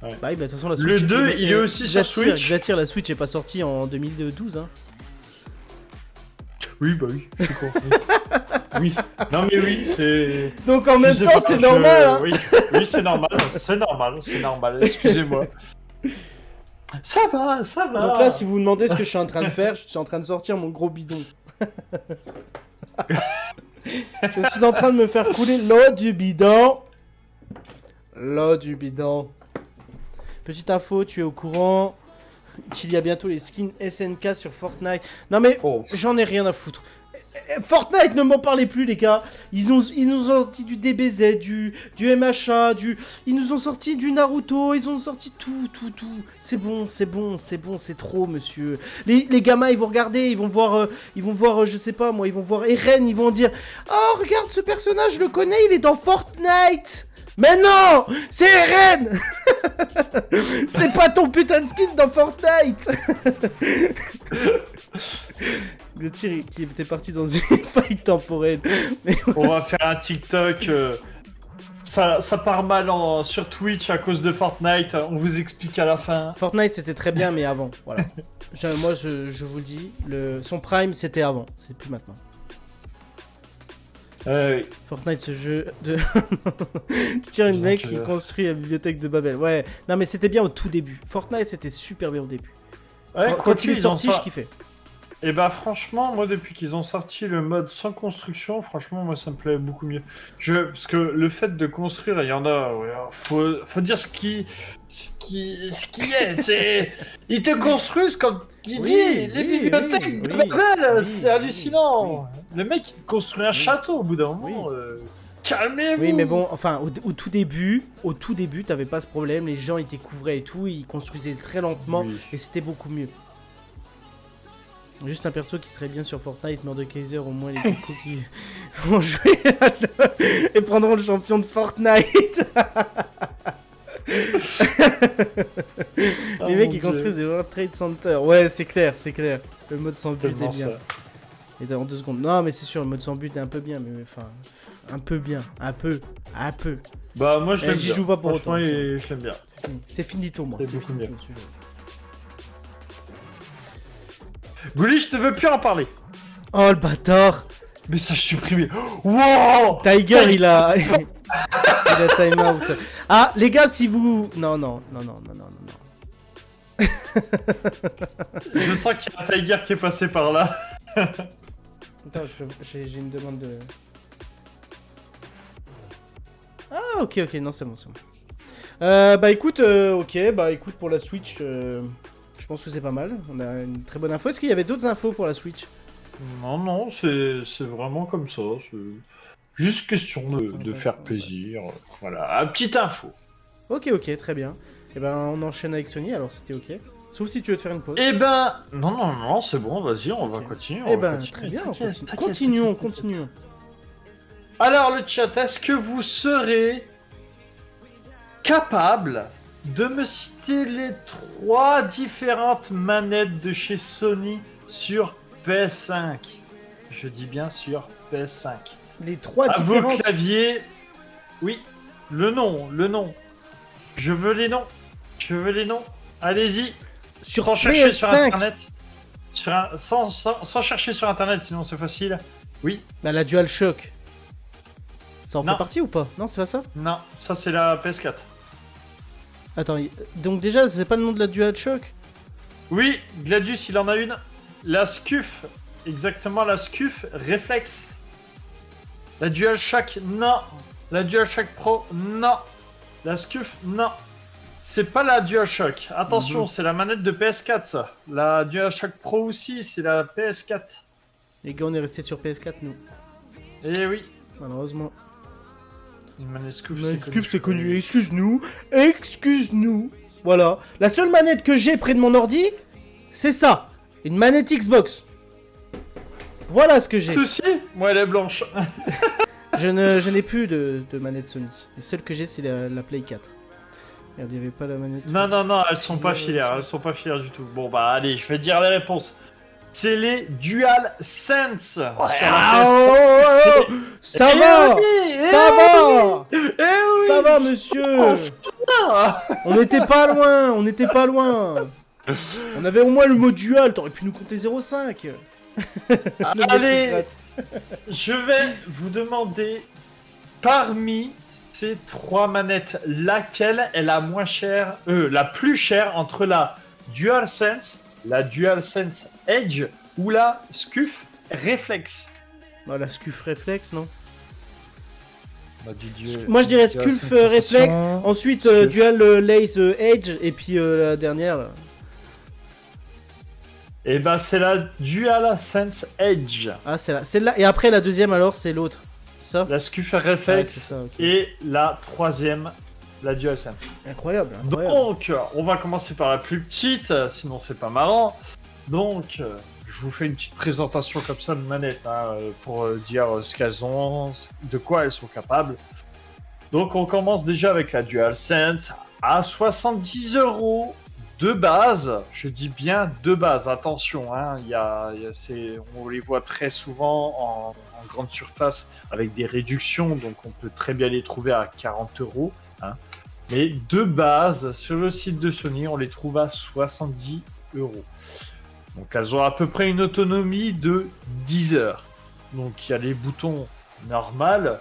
Ouais. Bah oui, bah de toute façon, la Switch. Le 2, il est aussi sur Switch. Xatir, la Switch est pas sortie en 2012, hein. Oui, bah oui, je suis con. Oui. Non mais oui, c'est... Donc en même Je sais temps, pas, c'est normal, hein. Oui, c'est normal, excusez-moi. Ça va. Donc là, si vous vous demandez ce que je suis en train de faire, je suis en train de sortir mon gros bidon. Je suis en train de me faire couler l'eau du bidon. L'eau du bidon. Petite info, tu es au courant qu'il y a bientôt les skins SNK sur Fortnite. Non mais, Oh. j'en ai rien à foutre. Fortnite, ne m'en parlez plus les gars. Ils nous ont sorti du DBZ, du MHA, ils nous ont sorti du Naruto, ils ont sorti tout. C'est bon, c'est trop monsieur. Les gamins ils vont regarder, ils vont voir, je sais pas moi, ils vont voir Eren, ils vont dire oh regarde ce personnage, je le connais, il est dans Fortnite. Mais non, c'est Eren. C'est pas ton putain de skin dans Fortnite. Gauthier qui était parti dans une faille temporelle. Mais On va faire un TikTok. Ça part mal sur Twitch à cause de Fortnite. On vous explique à la fin. Fortnite c'était très bien, mais avant. Voilà. Moi je vous le dis, son prime c'était avant, c'est plus maintenant. Oui. Fortnite, ce jeu de. Tu tires une mec qui construit la bibliothèque de Babel. Ouais, non mais c'était bien au tout début. Fortnite c'était super bien au début. Ouais, Quand il est sorti, je kiffais. Et bah franchement, moi depuis qu'ils ont sorti le mode sans construction, franchement moi ça me plaît beaucoup mieux. Parce que le fait de construire, il y en a, ouais, faut dire ce qui est, c'est ils te construisent comme qui Oui, dit les oui, bibliothèques de oui, Babel, oui, c'est hallucinant. oui. Le mec il te construit un château au bout d'un moment. Calmez-vous. Oui, mais bon, enfin, au tout début, t'avais pas ce problème. Les gens ils découvraient et tout, ils construisaient très lentement Oui. et c'était beaucoup mieux. Juste un perso qui serait bien sur Fortnite, Mordekaiser, au moins les cocos qui vont jouer et prendront le champion de Fortnite. Les mecs mon ils Dieu. construisent des World Trade Center. Ouais, c'est clair. Le mode sans but Tellement est bien. ça. Et dans 2 secondes. Non, mais c'est sûr, le mode sans but est un peu bien, mais enfin. Un peu bien. Un peu. Bah moi je l'aime J'y bien. joue pas pour Franchement, autant. je l'aime bien. C'est finito, moi. C'est C'est beaucoup finito, mieux. ce jeu. Gulli, je ne veux plus en parler. Oh le bâtard! Message supprimé. Wow. Tiger, il a. il a time out. Ah, les gars, si vous. Non. Je sens qu'il y a un Tiger qui est passé par là. Attends, j'ai une demande de. Ah, ok, non, c'est bon. Bah écoute, ok, pour la Switch, Je pense que c'est pas mal. On a une très bonne info. Est-ce qu'il y avait d'autres infos pour la Switch? Non, c'est vraiment comme ça. C'est juste question de faire plaisir. Voilà, petite info. Ok, très bien. Et ben, on enchaîne avec Sony, alors c'était ok. Sauf si tu veux te faire une pause. Eh ben, non, c'est bon, vas-y, on va continuer. Eh ben, très bien, continuons. Alors, le chat, est-ce que vous serez capable de me citer les 3 différentes manettes de chez Sony sur PS5? Je dis bien sur PS5. Les 3 À vos différentes... claviers. Oui, le nom. Je veux les noms. Allez-y. Sans chercher sur internet. Sans chercher sur internet, sinon c'est facile. Oui. Bah, la DualShock. Ça en Non. fait partie ou pas? Non, c'est pas ça? Non, ça c'est la PS4. Attends, donc déjà, c'est pas le nom de la DualShock? Oui, Gladius il en a une. La SCUF, exactement la SCUF Reflex. La DualShock, non. La DualShock Pro, non. La SCUF, non. C'est pas la DualShock. Attention, c'est la manette de PS4 ça. La DualShock Pro aussi, c'est la PS4. Les gars, on est resté sur PS4, nous. Eh oui. Malheureusement. Une manette SCUF, C'est connu. Excuse-nous. Voilà. La seule manette que j'ai près de mon ordi, c'est ça. Une manette Xbox. Voilà ce que j'ai. Toi aussi? Moi, elle est blanche. Je n'ai plus de manette Sony. Les seules que j'ai, c'est la Play 4. Merde, il n'y avait pas la manette. Non, elles sont pas filaires. Elles sont pas filaires du tout. Bon, bah, allez, je vais dire les réponses. C'est les DualSense. Ça va, monsieur. On n'était pas loin. On avait au moins le mot dual, t'aurais pu nous compter 0,5. Allez, je vais vous demander, parmi ces 3 manettes, laquelle est la plus chère entre la DualSense, la DualSense Edge ou la SCUF Reflex? Bah, la SCUF Reflex, non? Bah, moi je dirais SCUF Reflex, ensuite Dual Lace Edge, et puis la dernière là. Et ben c'est la DualSense Edge. Ah, c'est celle-là. Et après la deuxième alors c'est l'autre. Ça? La SCUF Reflex, ça, okay. Et la troisième, la DualSense. Incroyable. Donc, on va commencer par la plus petite, sinon c'est pas marrant. Donc, je vous fais une petite présentation comme ça de manettes, hein, pour dire ce qu'elles ont, de quoi elles sont capables. Donc, on commence déjà avec la DualSense à 70€ de base. Je dis bien de base, attention, hein, on les voit très souvent en grande surface avec des réductions, donc on peut très bien les trouver à 40€. Hein. Mais de base, sur le site de Sony, on les trouve à 70€. Donc elles ont à peu près une autonomie de 10 heures. Donc il y a les boutons normaux,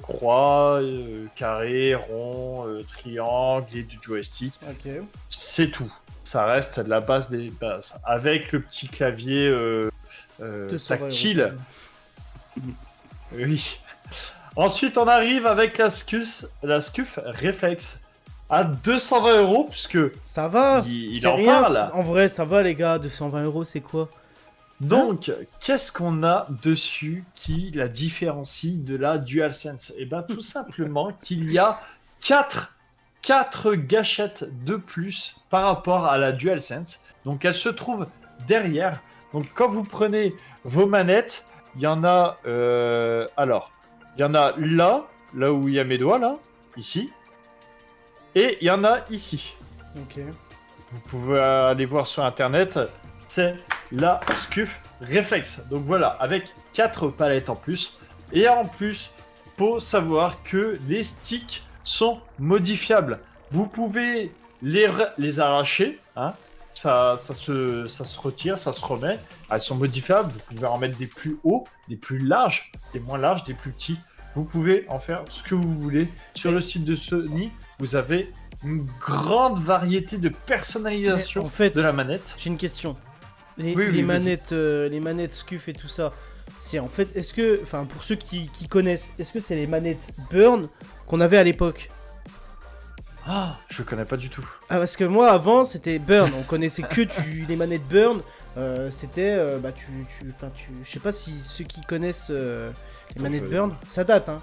croix, carré, rond, triangle et du joystick. Okay. C'est tout. Ça reste la base des bases. Avec le petit clavier tactile. Oui. Ensuite, on arrive avec la SCUF Reflex à 220€, puisque ça va. Il en rien, parle. En vrai, ça va les gars. 220€, c'est quoi? Donc, qu'est-ce qu'on a dessus qui la différencie de la DualSense? Eh bien, tout simplement qu'il y a 4 gâchettes de plus par rapport à la DualSense. Donc, elle se trouve derrière. Donc, quand vous prenez vos manettes, il y en a... il y en a là où il y a mes doigts, là, ici. Et il y en a ici. Ok. Vous pouvez aller voir sur Internet. C'est la SCUF Reflex. Donc voilà, avec 4 palettes en plus. Et en plus, faut savoir que les sticks sont modifiables. Vous pouvez les arracher. Hein. Ça se retire, ça se remet. Elles sont modifiables. Vous pouvez en mettre des plus hauts, des plus larges, des moins larges, des plus petits. Vous pouvez en faire ce que vous voulez. Sur le site de Sony, vous avez une grande variété de personnalisation en fait, de la manette. J'ai une question. Les manettes SCUF et tout ça, c'est en fait, est-ce que, enfin pour ceux qui connaissent, est-ce que c'est les manettes Burn qu'on avait à l'époque? Ah, je connais pas du tout. Ah, parce que moi, avant, c'était Burn. On connaissait que les manettes Burn. C'était, je sais pas si ceux qui connaissent les manettes Burn, ça date, hein.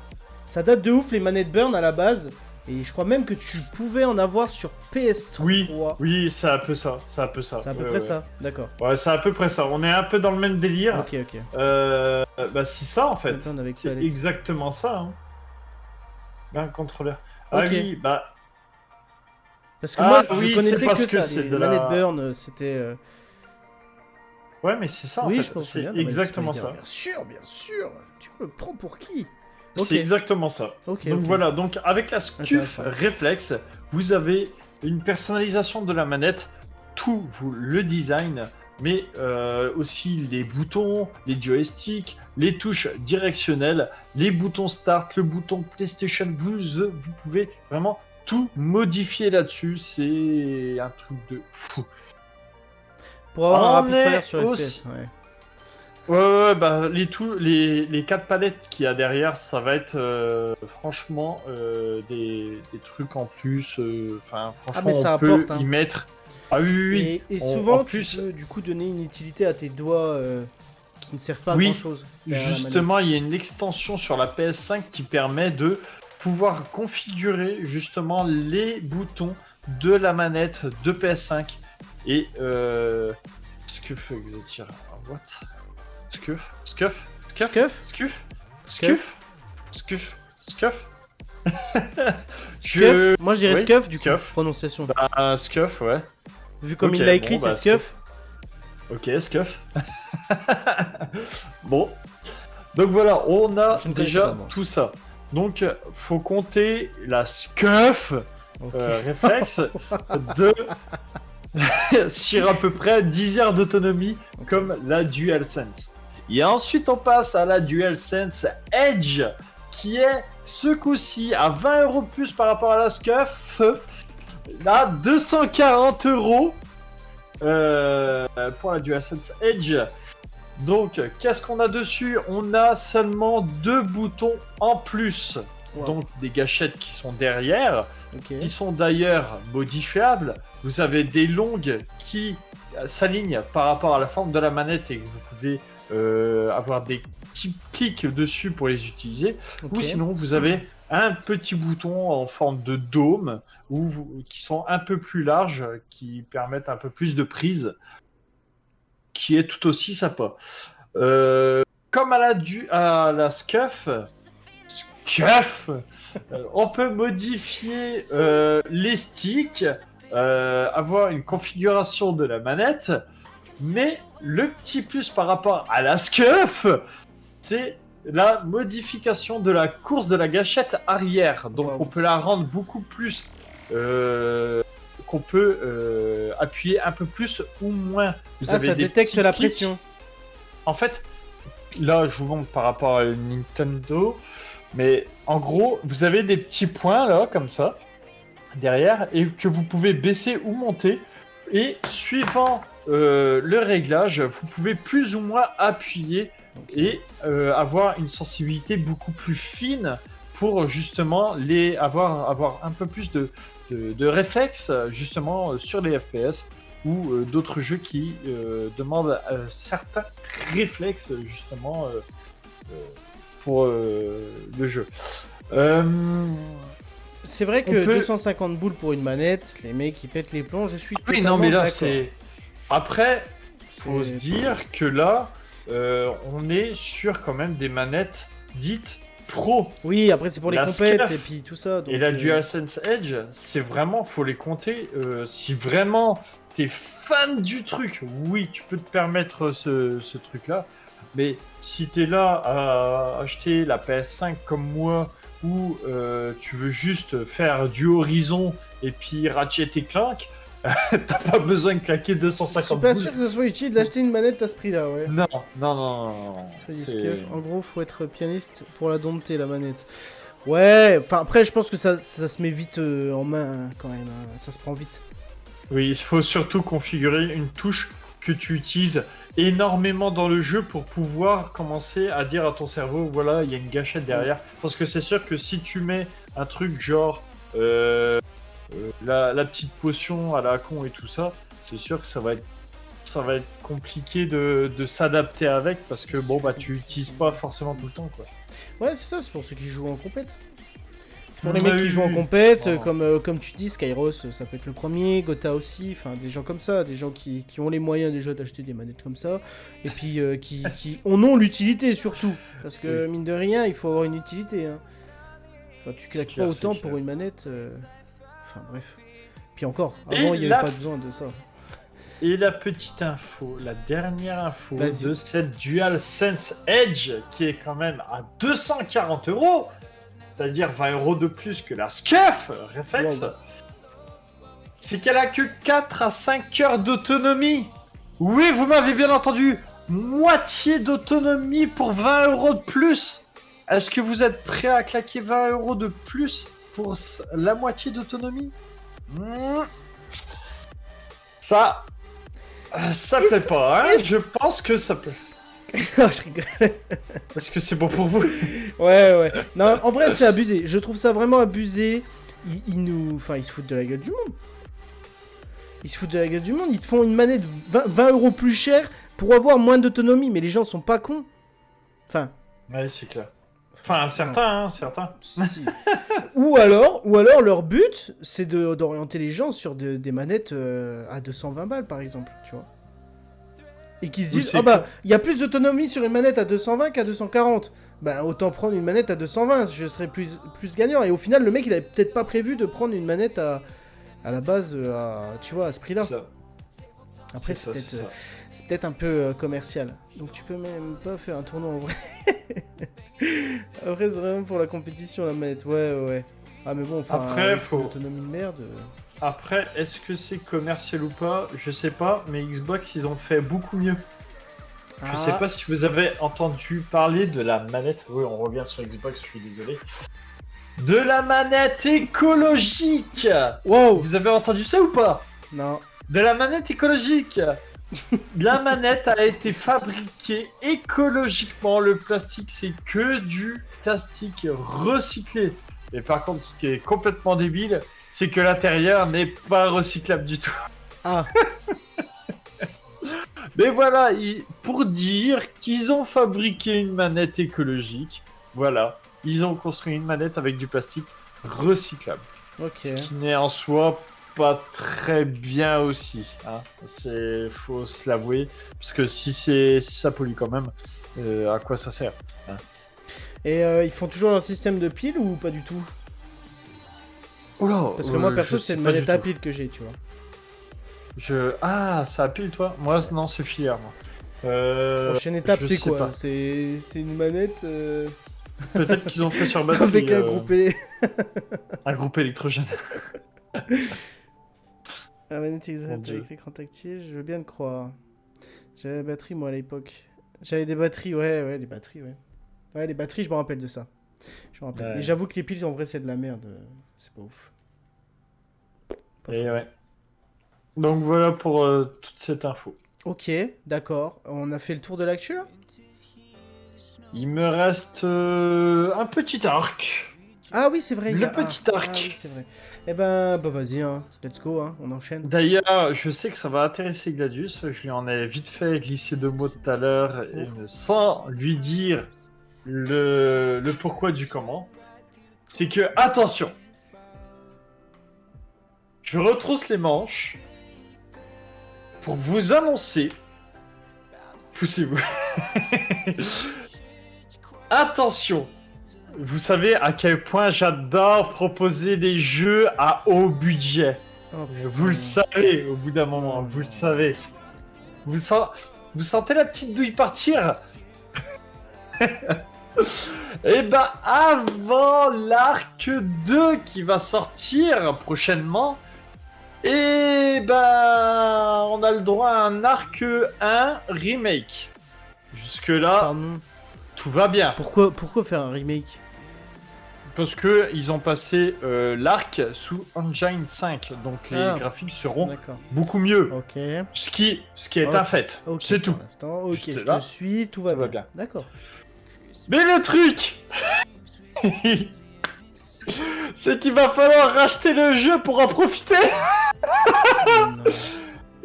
Ça date de ouf, les manettes Burn à la base. Et je crois même que tu pouvais en avoir sur PS3. Oui, c'est un peu ça. C'est à peu près ça, d'accord. Ouais, c'est à peu près ça. On est un peu dans le même délire. Ok. Bah, c'est ça en fait. Avec c'est palette. exactement ça. Hein. Un contrôleur. Ah Ok. oui, bah. Parce que moi, oui, je connaissais parce que ça. c'est Les de manettes Burn, c'était. Ouais, mais c'est ça. Oui, en fait. je pense c'est bien. exactement ça. Bien sûr. Tu me prends pour qui? C'est exactement ça. Ok. Donc voilà, donc avec la SCUF Reflex, vous avez une personnalisation de la manette, tout le design, mais aussi les boutons, les joysticks, les touches directionnelles, les boutons Start, le bouton PlayStation, vous pouvez vraiment tout modifier là-dessus, c'est un truc de fou. Pour avoir un rapid fire sur FPS, Ouais, bah les 4 palettes qu'il y a derrière, ça va être franchement des trucs en plus. Franchement, mais ça on peut apporte, hein. y mettre. Ah oui. Et souvent, tu peux du coup donner une utilité à tes doigts qui ne servent pas à grand chose. Justement, il y a une extension sur la PS5 qui permet de pouvoir configurer justement les boutons de la manette de PS5 et ce que fait Exetir. What? Scuf. Moi je dirais Scuf du coup, prononciation. Scuf, ouais. Vu comme il l'a écrit, c'est Scuf. Ok, Scuf. Bon. Donc voilà, on a déjà tout ça. Donc, faut compter la Scuf réflexe de sur à peu près 10 heures d'autonomie comme la DualSense. Et ensuite, on passe à la DualSense Edge, qui est ce coup-ci à 20 € plus par rapport à la SCUF, à 240 € pour la DualSense Edge. Donc, qu'est-ce qu'on a dessus? On a seulement 2 boutons en plus, donc des gâchettes qui sont derrière, qui sont d'ailleurs modifiables. Vous avez des longues qui s'alignent par rapport à la forme de la manette et que vous pouvez avoir des petits clics dessus pour les utiliser. Ou sinon, vous avez un petit bouton en forme de dôme qui sont un peu plus larges, qui permettent un peu plus de prise, qui est tout aussi sympa. Comme à la SCUF, on peut modifier les sticks, avoir une configuration de la manette, mais le petit plus par rapport à la SCUF, c'est la modification de la course de la gâchette arrière. Donc on peut la rendre beaucoup plus... qu'on peut appuyer un peu plus ou moins. Ça détecte la pression. En fait, là je vous montre par rapport à Nintendo, mais en gros, vous avez des petits points là, comme ça, derrière, et que vous pouvez baisser ou monter, et suivant le réglage, vous pouvez plus ou moins appuyer et avoir une sensibilité beaucoup plus fine pour justement avoir un peu plus de réflexes justement sur les FPS ou d'autres jeux qui demandent certains réflexes justement pour le jeu. C'est vrai que 250 boules pour une manette, les mecs ils pètent les plombs, je suis totalement non mais là d'accord. c'est... Après, faut se dire que là, on est sur quand même des manettes dites pro. Oui, après c'est pour les compètes et puis tout ça. Donc et la DualSense Edge, c'est vraiment, faut les compter. Si vraiment t'es fan du truc, oui, tu peux te permettre ce truc-là. Mais si t'es là à acheter la PS5 comme moi, où tu veux juste faire du Horizon et puis Ratchet et Clank, t'as pas besoin de claquer 250 Je suis pas sûr que ce soit utile d'acheter une manette à ce prix-là, ouais. Non. En gros, faut être pianiste pour la dompter, la manette. Ouais, enfin après, je pense que ça se met vite en main quand même. Ça se prend vite. Oui, il faut surtout configurer une touche que tu utilises énormément dans le jeu pour pouvoir commencer à dire à ton cerveau, voilà, il y a une gâchette derrière. Parce que c'est sûr que si tu mets un truc genre la petite potion à la con et tout ça, c'est sûr que ça va être compliqué de s'adapter avec parce que bon bah tu utilises pas forcément tout le temps quoi. Ouais, c'est ça, c'est pour ceux qui jouent en compète. C'est pour les mecs qui jouent en compète, comme tu dis, Skyros, ça peut être le premier, Gotha aussi, enfin des gens comme ça, des gens qui ont les moyens déjà d'acheter des manettes comme ça, et puis qui en ont l'utilité surtout, parce que mine de rien, il faut avoir une utilité. Hein. Enfin, tu claques pas autant pour une manette. Enfin bref. Puis encore, avant il n'y avait pas besoin de ça. Et la petite info, la dernière info de cette DualSense Edge qui est quand même à 240 €, c'est-à-dire 20 € de plus que la SCUF Reflex, c'est qu'elle a que 4 à 5 heures d'autonomie. Oui, vous m'avez bien entendu, moitié d'autonomie pour 20 € de plus. Est-ce que vous êtes prêt à claquer 20 € de plus pour la moitié d'autonomie? Ça plaît pas, hein. Je pense que ça plaît. Non, je rigole. Est-ce que c'est bon pour vous? Ouais. Non, en vrai, c'est abusé. Je trouve ça vraiment abusé. Ils se foutent de la gueule du monde. Ils te font une manette 20 € plus chère pour avoir moins d'autonomie. Mais les gens sont pas cons. Enfin. Ouais, c'est clair. Enfin, certains. Si. ou alors, leur but, c'est d'orienter les gens sur des manettes à 220 balles, par exemple, tu vois. Et qu'ils se disent, il y a plus d'autonomie sur une manette à 220 qu'à 240. Bah, autant prendre une manette à 220, je serais plus gagnant. Et au final, le mec, il avait peut-être pas prévu de prendre une manette à la base, tu vois, à ce prix-là. Après, c'est peut-être un peu commercial. Donc tu peux même pas faire un tournoi en vrai. Après, c'est vraiment pour la compétition, la manette. Ouais. Ah, mais bon, après, faut une autonomie de merde. Après, est-ce que c'est commercial ou pas? Je sais pas, mais Xbox, ils ont fait beaucoup mieux. Je sais pas si vous avez entendu parler de la manette. Oui, on revient sur Xbox, je suis désolé. De la manette écologique. Wow. Vous avez entendu ça ou pas? Non. De la manette écologique. La manette a été fabriquée écologiquement. Le plastique, c'est que du plastique recyclé. Et par contre, ce qui est complètement débile, c'est que l'intérieur n'est pas recyclable du tout. Ah. Mais voilà, pour dire qu'ils ont fabriqué une manette écologique, voilà, ils ont construit une manette avec du plastique recyclable. Ok. Ce qui n'est en soi pas très bien aussi, hein. Faut se l'avouer, parce que si ça pollue quand même, à quoi ça sert, hein. Et ils font toujours un système de pile ou pas du tout? Oula, parce que moi perso c'est une manette à pile que j'ai, tu vois. Ah, ça a pile toi? Moi non, c'est filaire moi. Prochaine étape c'est quoi? C'est une manette Peut-être qu'ils ont fait sur batterie. avec un groupe un groupe électrogène. La manette exacte avec l'écran tactile, je veux bien le croire. J'avais la batterie moi à l'époque. J'avais des batteries, ouais, des batteries, ouais. Ouais, les batteries, je me rappelle de ça. Je me rappelle. Ouais. Et j'avoue que les piles en vrai c'est de la merde. C'est pas ouf. Et ouais. Donc voilà pour toute cette info. Ok, d'accord. On a fait le tour de l'actu là? Il me reste un petit arc. Ah oui, c'est vrai. Le petit arc. Ah, oui, c'est vrai. Eh ben, vas-y, hein. Let's go, hein. On enchaîne. D'ailleurs, je sais que ça va intéresser Gladius. Je lui en ai vite fait glisser 2 mots tout à l'heure, sans lui dire le pourquoi du comment. C'est que, attention, je retrousse les manches pour vous annoncer. Poussez-vous. Attention. Vous savez à quel point j'adore proposer des jeux à haut budget. Oh, vous le savez au bout d'un moment, vous le savez. Vous sentez la petite douille partir? Et ben avant l'arc 2 qui va sortir prochainement, et ben on a le droit à un arc 1 remake. Jusque là, tout va bien. Pourquoi faire un remake? Parce que ils ont passé l'arc sous Engine 5, donc les graphiques seront beaucoup mieux. Ok. Ce qui est un fait. Okay, c'est tout. Ok, je te suis, tout va bien. D'accord. Mais le truc, C'est qu'il va falloir racheter le jeu pour en profiter. Non.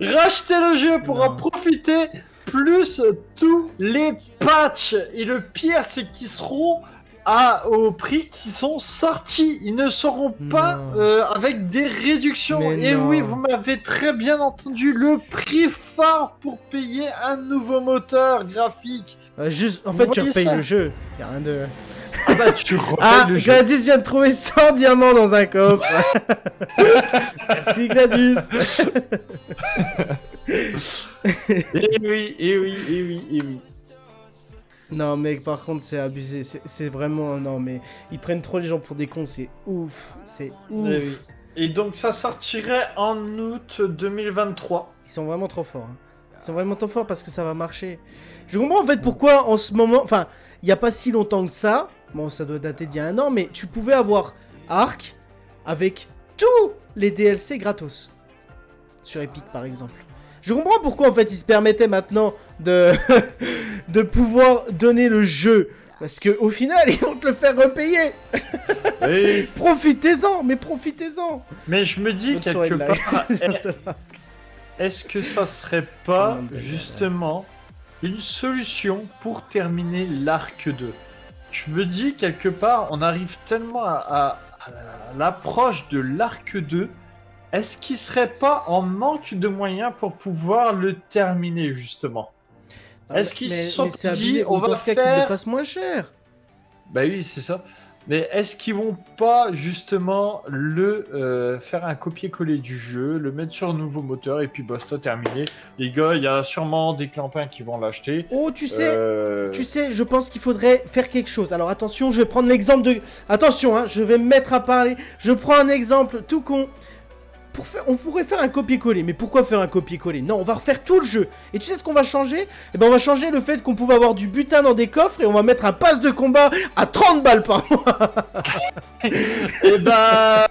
Racheter le jeu pour en Non. profiter, plus tous les patchs. Et le pire, c'est qu'ils seront au prix qui sont sortis. Ils ne seront pas Non. avec des réductions. Mais Et non. oui, vous m'avez très bien entendu. Le prix fort pour payer un nouveau moteur graphique. Juste, en Vous fait, tu voyez repayes ça le jeu. Y a rien de. Ah bah, tu repayes Ah, le jeu. Gladys vient de trouver 100 diamants dans un coffre. Merci Gladys. Et oui, et oui, et oui, et oui. Non mec, par contre c'est abusé, c'est vraiment... Non mais ils prennent trop les gens pour des cons, c'est ouf, c'est ouf. Et oui. Et donc ça sortirait en août 2023. Ils sont vraiment trop forts. Hein. Ils sont vraiment trop forts parce que ça va marcher. Je comprends en fait pourquoi en ce moment... Enfin, il n'y a pas si longtemps que ça, bon ça doit dater d'il y a un an, mais tu pouvais avoir Ark avec tous les DLC gratos. Sur Epic par exemple. Je comprends pourquoi en fait ils se permettaient maintenant de, de pouvoir donner le jeu. Parce que au final ils vont te le faire repayer. Oui. Profitez-en, mais profitez-en. Mais je me dis Bonne soirée quelque de live. part, est-ce que ça serait pas Comment dire, justement une solution pour terminer l'arc 2? Je me dis quelque part, on arrive tellement à l'approche de l'arc 2. Est-ce qu'il serait pas en manque de moyens pour pouvoir le terminer justement? Est-ce qu'ils se sont c'est dit, abusé. on Ou dans va ce cas qu'ils le faire... fassent moins cher. Bah oui, c'est ça. Mais est-ce qu'ils vont pas justement faire un copier-coller du jeu, le mettre sur un nouveau moteur et puis basta, terminé. Les gars, il y a sûrement des clampins qui vont l'acheter. Oh, tu sais, je pense qu'il faudrait faire quelque chose. Alors attention, je vais prendre l'exemple de... Attention, hein, je vais me mettre à parler. Je prends un exemple tout con. On pourrait faire un copier-coller, mais pourquoi faire un copier-coller? Non, on va refaire tout le jeu. Et tu sais ce qu'on va changer? Eh ben on va changer le fait qu'on pouvait avoir du butin dans des coffres et on va mettre un pass de combat à 30 balles par mois. Et bah,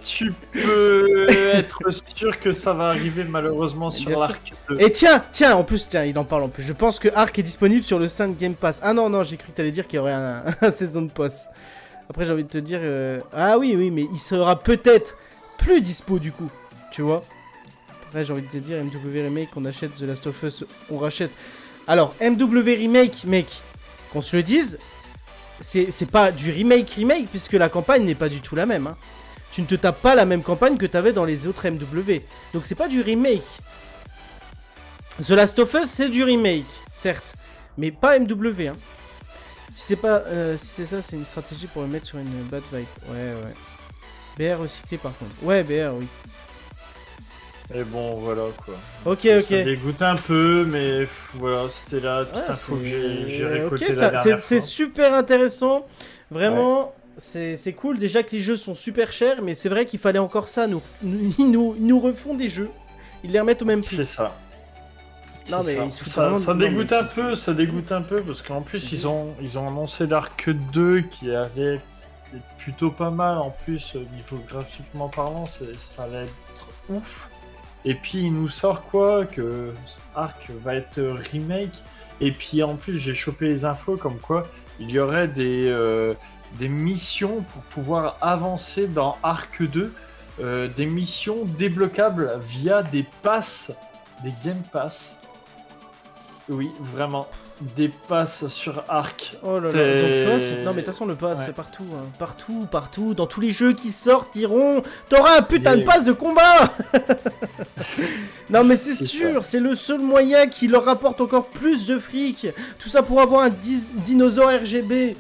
tu peux être sûr que ça va arriver malheureusement sur Bien sûr. l'arc 2. Et tiens, en plus, il en parle en plus. Je pense que Ark est disponible sur le 5 Game Pass. Ah non, j'ai cru que t'allais dire qu'il y aurait un saison de post. Après, j'ai envie de te dire... Ah oui, mais il sera peut-être plus dispo du coup, tu vois. Après j'ai envie de te dire MW Remake, on achète The Last of Us, on rachète. Alors MW Remake, mec, qu'on se le dise, c'est pas du remake puisque la campagne n'est pas du tout la même. Hein. Tu ne te tapes pas la même campagne que t'avais dans les autres MW. Donc c'est pas du remake. The Last of Us c'est du remake, certes, mais pas MW. Hein. Si c'est pas, si c'est ça, c'est une stratégie pour le mettre sur une bad vibe. Ouais. BR recyclé par contre. Ouais, BR, oui. Et bon, voilà quoi. Ok. Ça dégoûte un peu, mais voilà, c'était là. Petite info que j'ai récolté la dernière c'est fois. super intéressant. Vraiment, c'est cool. Déjà que les jeux sont super chers, mais c'est vrai qu'il fallait encore ça. Ils nous refont des jeux. Ils les remettent au même prix. C'est ça. Non, mais ça. ils se foutent vraiment Ça de- dégoûte non, un mais peu, ça dégoûte un peu, parce qu'en plus ils ont annoncé l'arc 2 qui allait être plutôt pas mal en plus, niveau graphiquement parlant, ça allait être ouf. Et puis il nous sort quoi? Que Arc va être remake, et puis en plus j'ai chopé les infos comme quoi il y aurait des missions pour pouvoir avancer dans Arc 2, des missions débloquables via des passes, des Game Pass. Oui, vraiment. Des passes sur Arc. Oh là là, T'es- donc tu vois, non mais de toute façon le pass Ouais. c'est partout, hein. Partout, dans tous les jeux qui sortent, diront t'auras un putain de pass de combat. Non mais c'est C'est sûr, c'est le seul moyen qui leur rapporte encore plus de fric. Tout ça pour avoir un dinosaure RGB.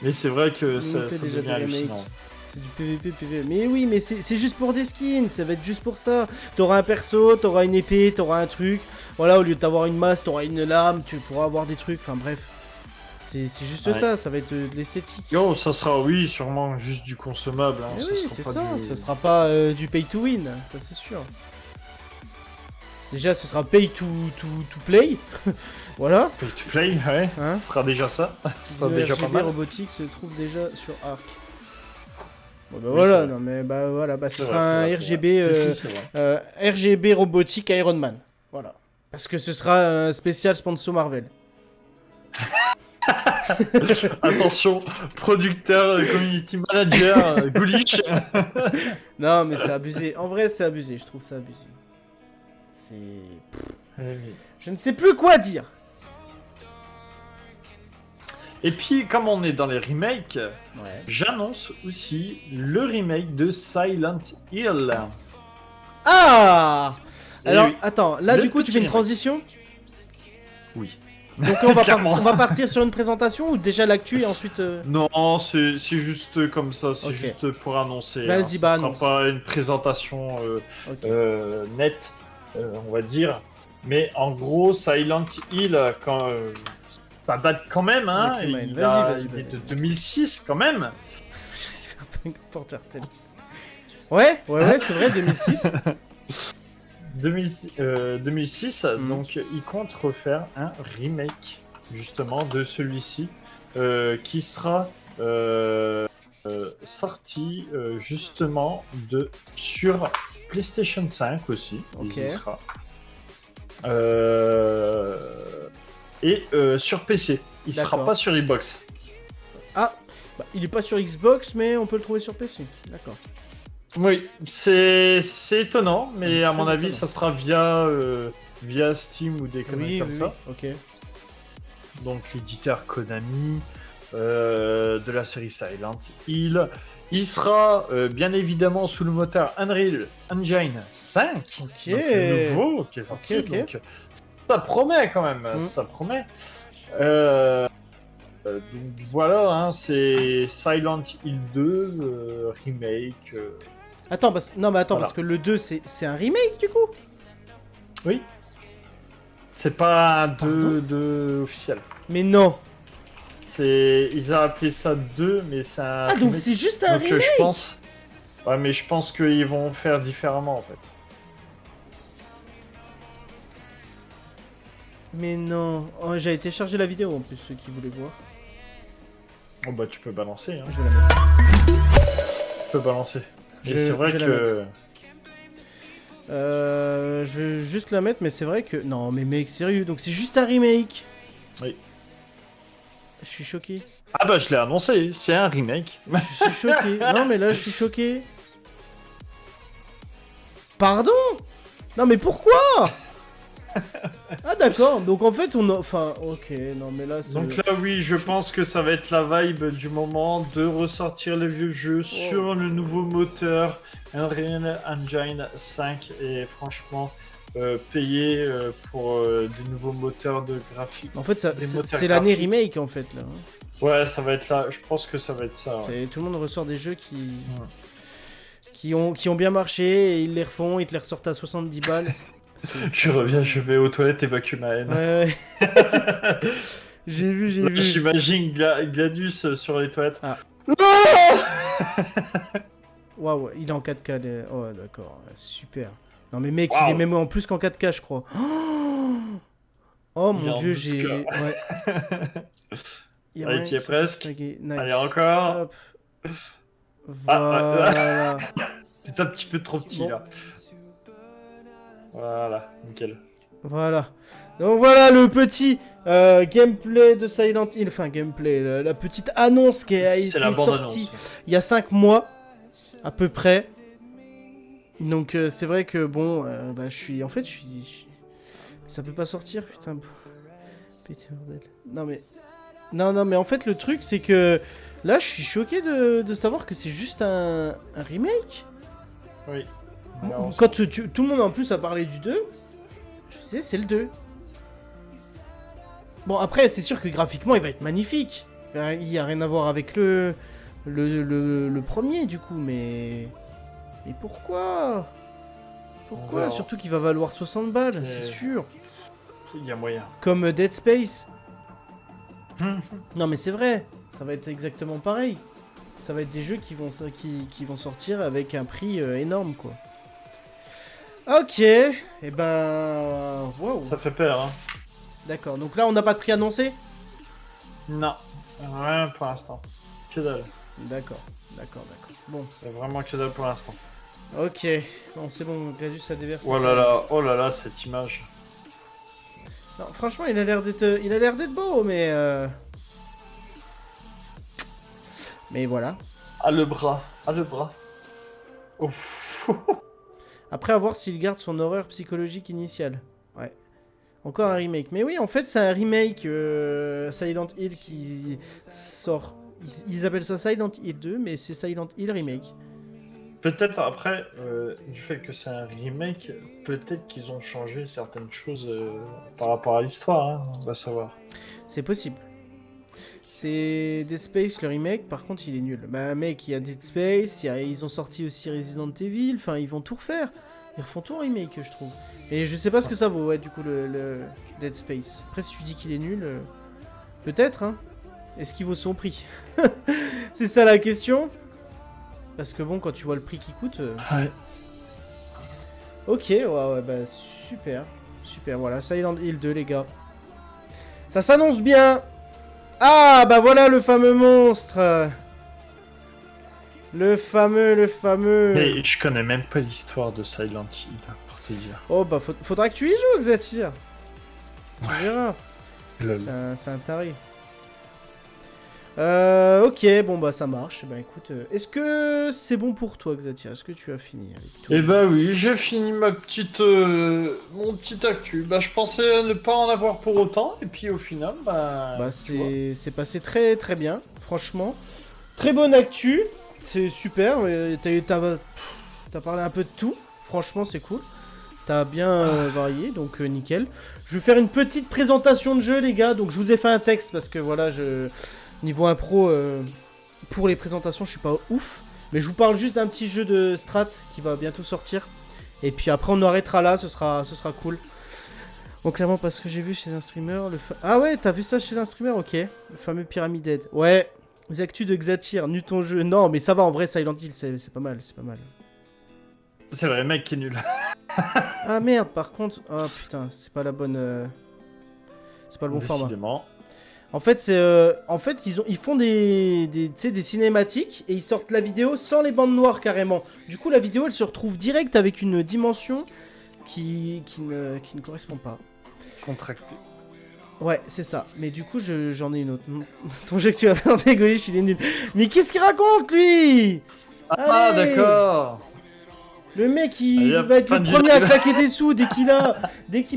Mais c'est vrai que Il ça fait déjà devient des remakes. hallucinant. C'est du PVP. Mais oui, mais c'est juste pour des skins, ça va être juste pour ça. T'auras un perso, t'auras une épée, t'auras un truc. Voilà, au lieu d'avoir une masse, t'auras une lame, tu pourras avoir des trucs, enfin bref. C'est juste Ouais. ça va être de l'esthétique. Yo, ça sera, oui, sûrement juste du consommable. Hein. Mais Ça oui, sera c'est pas ça, du- ce sera pas du pay to win, ça c'est sûr. Déjà, ce sera pay to play. Voilà. Pay to play, ouais. Hein, Ce sera déjà ça. Ce sera le déjà pas RGB mal. robotique se trouve déjà sur Arc. Bon, bah Oui, voilà, c'est vrai. non mais bah voilà, bah ce C'est sera vrai, un c'est vrai, RGB, c'est vrai. Si, c'est vrai. RGB robotique Iron Man. Voilà. Parce que ce sera un spécial sponsor Marvel. Attention, producteur, community manager, Goulich. Non, mais c'est abusé. En vrai, c'est abusé. Je trouve ça abusé. C'est... Je ne sais plus quoi dire. Et puis, comme on est dans les remakes, Ouais. j'annonce aussi le remake de Silent Hill. Ah! Eh Alors, oui. attends, là, Le du coup, tu petit fais une remake. transition? Oui. Donc là, Clairement. on va partir sur une présentation ou déjà l'actu et ensuite... Non, c'est juste comme ça, c'est Ok. juste pour annoncer. Vas-y, Ce bah, sera annonce. pas une présentation Ok. nette, on va dire. Mais en gros, Silent Hill, quand, ça date quand même, hein. Ok, Mine. Il Vas-y. est de 2006 quand même. Je vais faire un peu porte-RTL. Ouais, c'est vrai, 2006. 2006, donc il compte refaire un remake justement de celui-ci qui sera sorti justement sur PlayStation 5 aussi. Ok. Il y sera. Et sur PC. Il sera D'accord. pas sur Xbox. Ah, bah, il est pas sur Xbox, mais on peut le trouver sur PC. D'accord. Oui, c'est étonnant, mais à Très mon avis, étonnant. ça sera via Steam ou des conneries comme ça. Ok. Donc l'éditeur Konami de la série Silent Hill. Il sera bien évidemment sous le moteur Unreal Engine 5, Ok. donc le nouveau qui est sorti. Ok. Donc ça promet quand même, ça promet. Donc voilà, hein, c'est Silent Hill 2 remake. Attends, non, mais attends, Voilà. parce que le 2, c'est un remake du coup? Oui. C'est pas un Pardon 2 officiel. Mais non. Ils ont appelé ça 2, mais c'est un. Ah, donc remake. c'est juste un Donc remake? je pense. Ouais, mais je pense qu'ils vont faire différemment en fait. Mais non. Oh, j'ai téléchargé la vidéo en plus, ceux qui voulaient voir. Oh bah tu peux balancer, hein. Je vais la mettre. Tu peux balancer. Et Je- c'est vrai je vais la que. Je vais juste la mettre, mais c'est vrai que... Non, mais mec, sérieux, donc c'est juste un remake? Oui. Je suis choqué. Ah bah je l'ai annoncé, c'est un remake. Je suis choqué. Non, mais là, je suis choqué. Pardon? Non, mais pourquoi? Ah, d'accord. Donc, en fait, on a... Enfin, ok. Non, mais là, c'est... Donc là oui, je pense que ça va être la vibe du moment de ressortir les vieux jeux sur le nouveau moteur Unreal Engine 5 et franchement payer pour des nouveaux moteurs de graphique. En fait, Des moteurs c'est l'année graphiques. remake, en fait, là. Ouais, ça va être là, je pense que ça va être ça. Ouais. Tout le monde ressort des jeux qui ont bien marché, et ils les refont, ils te les ressortent à 70 balles. Je reviens, je vais aux toilettes évacuer ma haine. Ouais. J'ai vu. J'imagine Gladius sur les toilettes. Ah. Waouh, il est en 4K. Oh, d'accord, super. Non, mais mec, il est Waouh. même en plus qu'en 4K, je crois. Oh Il est mon en dieu, 12K. j'ai. Ouais. Il y a Allez, moyen t'y es que ça fasse presque. taguer. Nice. Allez, encore. Hop. Ah, Voilà. C'est un petit peu trop petit Bon. là. Voilà, nickel. Voilà. Donc voilà le petit gameplay de Silent Hill. Enfin, gameplay, la petite annonce qui a été C'est la sortie bande-annonce. il y a 5 mois, à peu près. Donc c'est vrai que bon, bah, je suis... En fait, je suis... Ça peut pas sortir, putain. Putain, bordel. Non mais... Non, mais en fait, le truc, c'est que... Là, je suis choqué de savoir que c'est juste un remake. Oui. Quand tout le monde en plus a parlé du 2, je disais c'est le 2. Bon après c'est sûr que graphiquement il va être magnifique. Il y a rien à voir avec le premier du coup, mais pourquoi? Pourquoi? verra. Surtout qu'il va valoir 60 balles, c'est sûr. Il y a moyen. Comme Dead Space. Non mais c'est vrai, ça va être exactement pareil. Ça va être des jeux qui vont sortir avec un prix énorme quoi. Ok, et ben... Waouh. Ça fait peur, hein. D'accord, donc là on n'a pas de prix annoncé? Non. Rien pour l'instant. Que dalle. D'accord. Bon, Il y a vraiment que dalle pour l'instant. ok. Bon, c'est bon, Gladius a déversé. Oh là là, cette image. Non, franchement, il a l'air d'être beau, mais... Mais voilà. Ah, le bras. Ah, le bras. Ouf. Après, à voir s'il garde son horreur psychologique initiale. Ouais. Encore un remake. Mais oui, en fait, c'est un remake Silent Hill qui sort. Ils appellent ça Silent Hill 2, mais c'est Silent Hill Remake. Peut-être après, du fait que c'est un remake, peut-être qu'ils ont changé certaines choses par rapport à l'histoire, hein, on va savoir. C'est possible. C'est Dead Space, le remake, par contre, il est nul. Bah, mec, il y a Dead Space, ils ont sorti aussi Resident Evil, enfin, ils vont tout refaire. Ils refont tout en remake, je trouve. Et je sais pas ce que ça vaut, ouais, du coup, le Dead Space. Après, si tu dis qu'il est nul, peut-être, hein. Est-ce qu'il vaut son prix? C'est ça la question. Parce que bon, quand tu vois le prix qu'il coûte... Ouais. Ok, ouais, bah super. Super, voilà, Silent Hill 2, les gars. Ça s'annonce bien. Ah, bah voilà le fameux monstre. Le fameux... Mais je connais même pas l'histoire de Silent Hill, pour te dire. Oh, bah faudra que tu y joues, Xatir. Tu Ouais. verras. Lol. C'est un taré. Ok, bon bah ça marche. Bah écoute, est-ce que c'est bon pour toi, Xatir? Est-ce que tu as fini avec tout? Eh bah oui, j'ai fini ma petite, mon petit actu. Bah je pensais ne pas en avoir pour autant, et puis au final, bah... Bah tu vois. c'est passé très très bien, franchement. Très bonne actu, c'est super. T'as parlé un peu de tout, franchement c'est cool. T'as bien varié, donc nickel. Je vais faire une petite présentation de jeu, les gars. Donc je vous ai fait un texte parce que voilà, niveau impro, pour les présentations, je suis pas ouf. Mais je vous parle juste d'un petit jeu de strat qui va bientôt sortir. Et puis après, on arrêtera là, ce sera cool. Donc clairement, parce que j'ai vu chez un streamer, ah ouais, t'as vu ça chez un streamer, ok. Le fameux Pyramid Head. Ouais, les actus de Xatir, nu ton jeu. Non, mais ça va, en vrai, Silent Hill, c'est pas mal, c'est pas mal. C'est vrai, mec qui est nul. Ah merde, par contre... Oh putain, c'est pas la bonne... C'est pas le bon format. Décidément. En fait, ils font tu sais, des cinématiques et ils sortent la vidéo sans les bandes noires carrément. Du coup, la vidéo, elle se retrouve direct avec une dimension qui ne correspond pas. Contracté. Ouais, c'est ça. Mais du coup, j'en ai une autre. Ton jeu que tu vas présenter, Golish, il est nul. Mais qu'est-ce qu'il raconte, lui? Ah, Allez, d'accord. le mec, Allez, il hop, va être fin le du premier à live. claquer des sous dès qu'il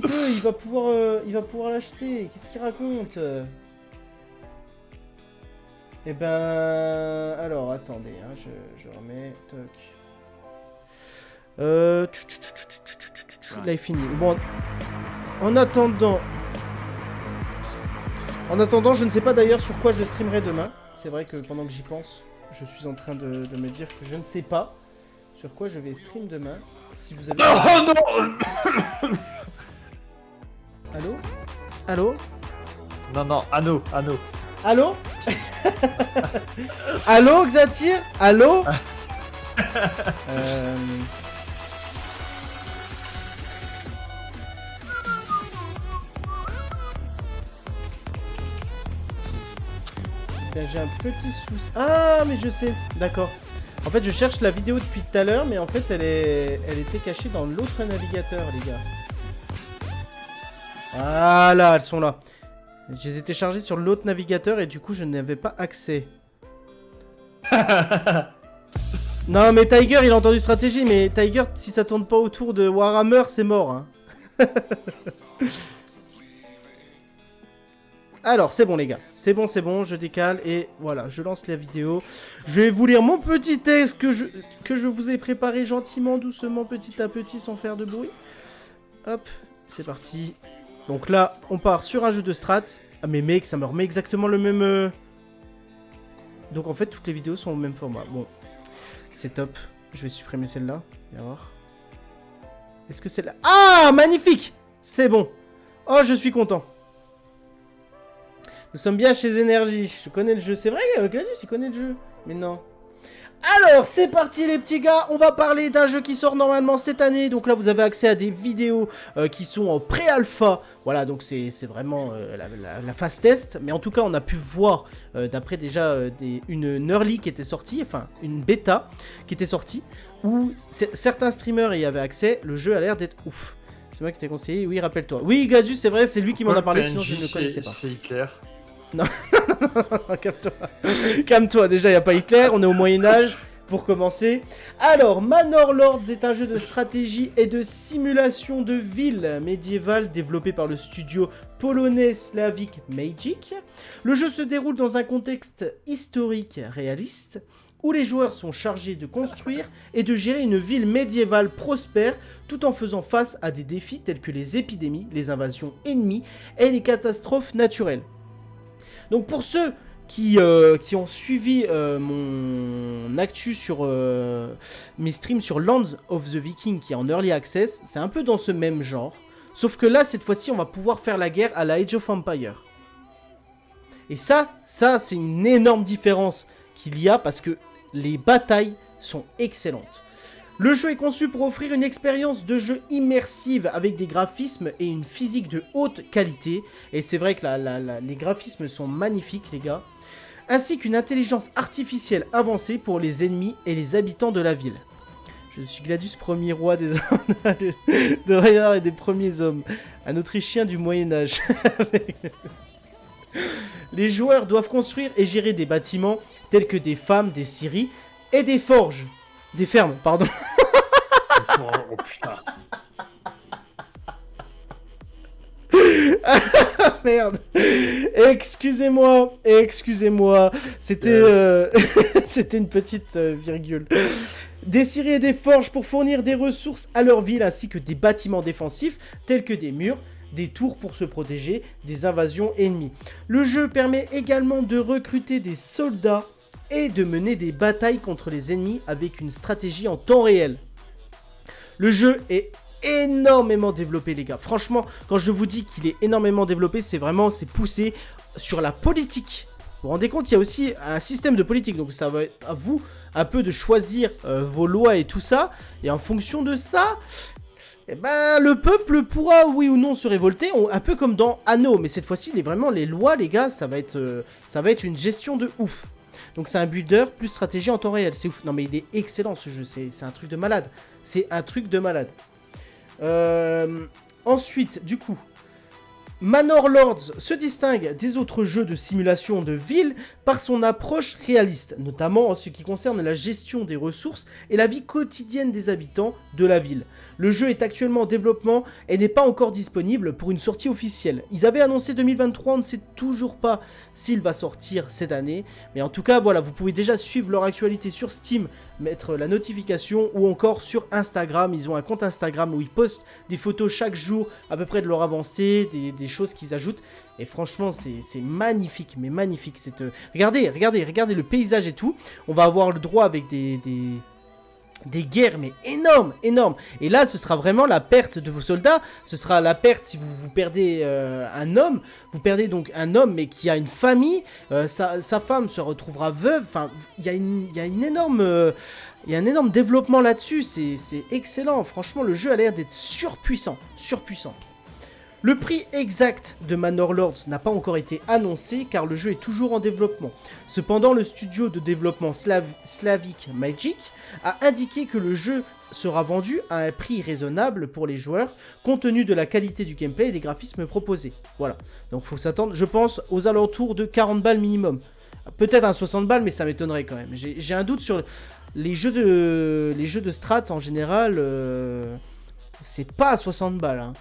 peut, il va pouvoir l'acheter. Qu'est-ce qu'il raconte? Eh ben... Alors, attendez, hein, je remets... Toc. Là, il finit. Bon, en attendant... je ne sais pas d'ailleurs sur quoi je streamerai demain. C'est vrai que pendant que j'y pense, je suis en train de me dire que je ne sais pas sur quoi je vais stream demain. Si vous avez... Oh non. Allô? Allô? Non, anneau. Allô? Allô, Xatir? Allô? Ben, j'ai un petit souci. Ah, mais je sais. D'accord. En fait, je cherche la vidéo depuis tout à l'heure, mais en fait, elle était cachée dans l'autre navigateur, les gars. Voilà, elles sont là. Je les ai téléchargées sur l'autre navigateur et du coup, je n'avais pas accès. Non, mais Tiger, il a entendu stratégie, mais Tiger, si ça tourne pas autour de Warhammer, c'est mort. Hein. Alors, c'est bon, les gars. C'est bon, je décale et voilà, je lance la vidéo. Je vais vous lire mon petit texte que je vous ai préparé gentiment, doucement, petit à petit, sans faire de bruit. Hop, c'est parti. Donc là, on part sur un jeu de strat. Ah, mais mec, ça me remet exactement le même... Donc en fait, toutes les vidéos sont au même format. Bon, c'est top. Je vais supprimer celle-là. Viens voir. Est-ce que celle-là... Ah, magnifique! C'est bon. Oh, je suis content. Nous sommes bien chez Energy. Je connais le jeu. C'est vrai, Gladius, il connaît le jeu. Mais non. Alors, c'est parti les petits gars. On va parler d'un jeu qui sort normalement cette année. Donc là, vous avez accès à des vidéos qui sont en pré-alpha. Voilà, donc c'est vraiment la phase test. Mais en tout cas, on a pu voir, d'après déjà une early qui était sortie, enfin une bêta qui était sortie, où certains streamers y avaient accès. Le jeu a l'air d'être ouf. C'est moi qui t'ai conseillé. Oui, rappelle-toi. Oui, Gladius, c'est vrai, c'est lui qui m'en a parlé, sinon je ne le connaissais pas. C'est Hitler. Non, Calme-toi. Calme-toi, déjà, il n'y a pas Hitler, on est au Moyen-Âge, pour commencer. Alors, Manor Lords est un jeu de stratégie et de simulation de ville médiévale développé par le studio polonais Slavic Magic. Le jeu se déroule dans un contexte historique réaliste, où les joueurs sont chargés de construire et de gérer une ville médiévale prospère tout en faisant face à des défis tels que les épidémies, les invasions ennemies et les catastrophes naturelles. Donc pour ceux qui ont suivi mon actu sur mes streams sur Lands of the Viking qui est en Early Access, c'est un peu dans ce même genre. Sauf que là, cette fois-ci, on va pouvoir faire la guerre à la Age of Empires. Et ça c'est une énorme différence qu'il y a parce que les batailles sont excellentes. Le jeu est conçu pour offrir une expérience de jeu immersive avec des graphismes et une physique de haute qualité. Et c'est vrai que les graphismes sont magnifiques, les gars. Ainsi qu'une intelligence artificielle avancée pour les ennemis et les habitants de la ville. Je suis Gladius, premier roi des hommes de Reinhard et des premiers hommes. Un Autrichien du Moyen-Âge. Les joueurs doivent construire et gérer des bâtiments tels que des femmes, des scieries et des forges. Des fermes, pardon. Oh putain. Merde. Excusez-moi. C'était c'était une petite virgule. Des scieries et des forges pour fournir des ressources à leur ville ainsi que des bâtiments défensifs tels que des murs, des tours pour se protéger des invasions ennemies. Le jeu permet également de recruter des soldats et de mener des batailles contre les ennemis avec une stratégie en temps réel. Le jeu est énormément développé, les gars. Franchement, quand je vous dis qu'il est énormément développé, c'est poussé sur la politique. Vous vous rendez compte, il y a aussi un système de politique, donc ça va être à vous un peu de choisir vos lois et tout ça, et en fonction de ça, eh ben, le peuple pourra, oui ou non, se révolter, un peu comme dans Anno, mais cette fois-ci, les lois, les gars, ça va être une gestion de ouf. Donc c'est un builder plus stratégie en temps réel, c'est ouf. Non mais il est excellent ce jeu, c'est un truc de malade. C'est un truc de malade. Ensuite, du coup, Manor Lords se distingue des autres jeux de simulation de ville par son approche réaliste, notamment en ce qui concerne la gestion des ressources et la vie quotidienne des habitants de la ville. Le jeu est actuellement en développement et n'est pas encore disponible pour une sortie officielle. Ils avaient annoncé 2023, on ne sait toujours pas s'il va sortir cette année. Mais en tout cas, voilà, vous pouvez déjà suivre leur actualité sur Steam, mettre la notification ou encore sur Instagram. Ils ont un compte Instagram où ils postent des photos chaque jour à peu près de leur avancée, des choses qu'ils ajoutent. Et franchement, c'est magnifique, mais magnifique. Regardez le paysage et tout. On va avoir le droit avec des guerres, mais énormes. Et là, ce sera vraiment la perte de vos soldats. Ce sera la perte si vous perdez un homme. Vous perdez donc un homme, mais qui a une famille. Sa femme se retrouvera veuve. Enfin, il y a un énorme développement là-dessus. C'est excellent. Franchement, le jeu a l'air d'être surpuissant. Le prix exact de Manor Lords n'a pas encore été annoncé car le jeu est toujours en développement. Cependant, le studio de développement Slavic Magic a indiqué que le jeu sera vendu à un prix raisonnable pour les joueurs, compte tenu de la qualité du gameplay et des graphismes proposés. Voilà, donc il faut s'attendre, je pense, aux alentours de 40 balles minimum. Peut-être un 60 balles, mais ça m'étonnerait quand même. J'ai un doute sur les jeux de strat en général, c'est pas à 60 balles, hein.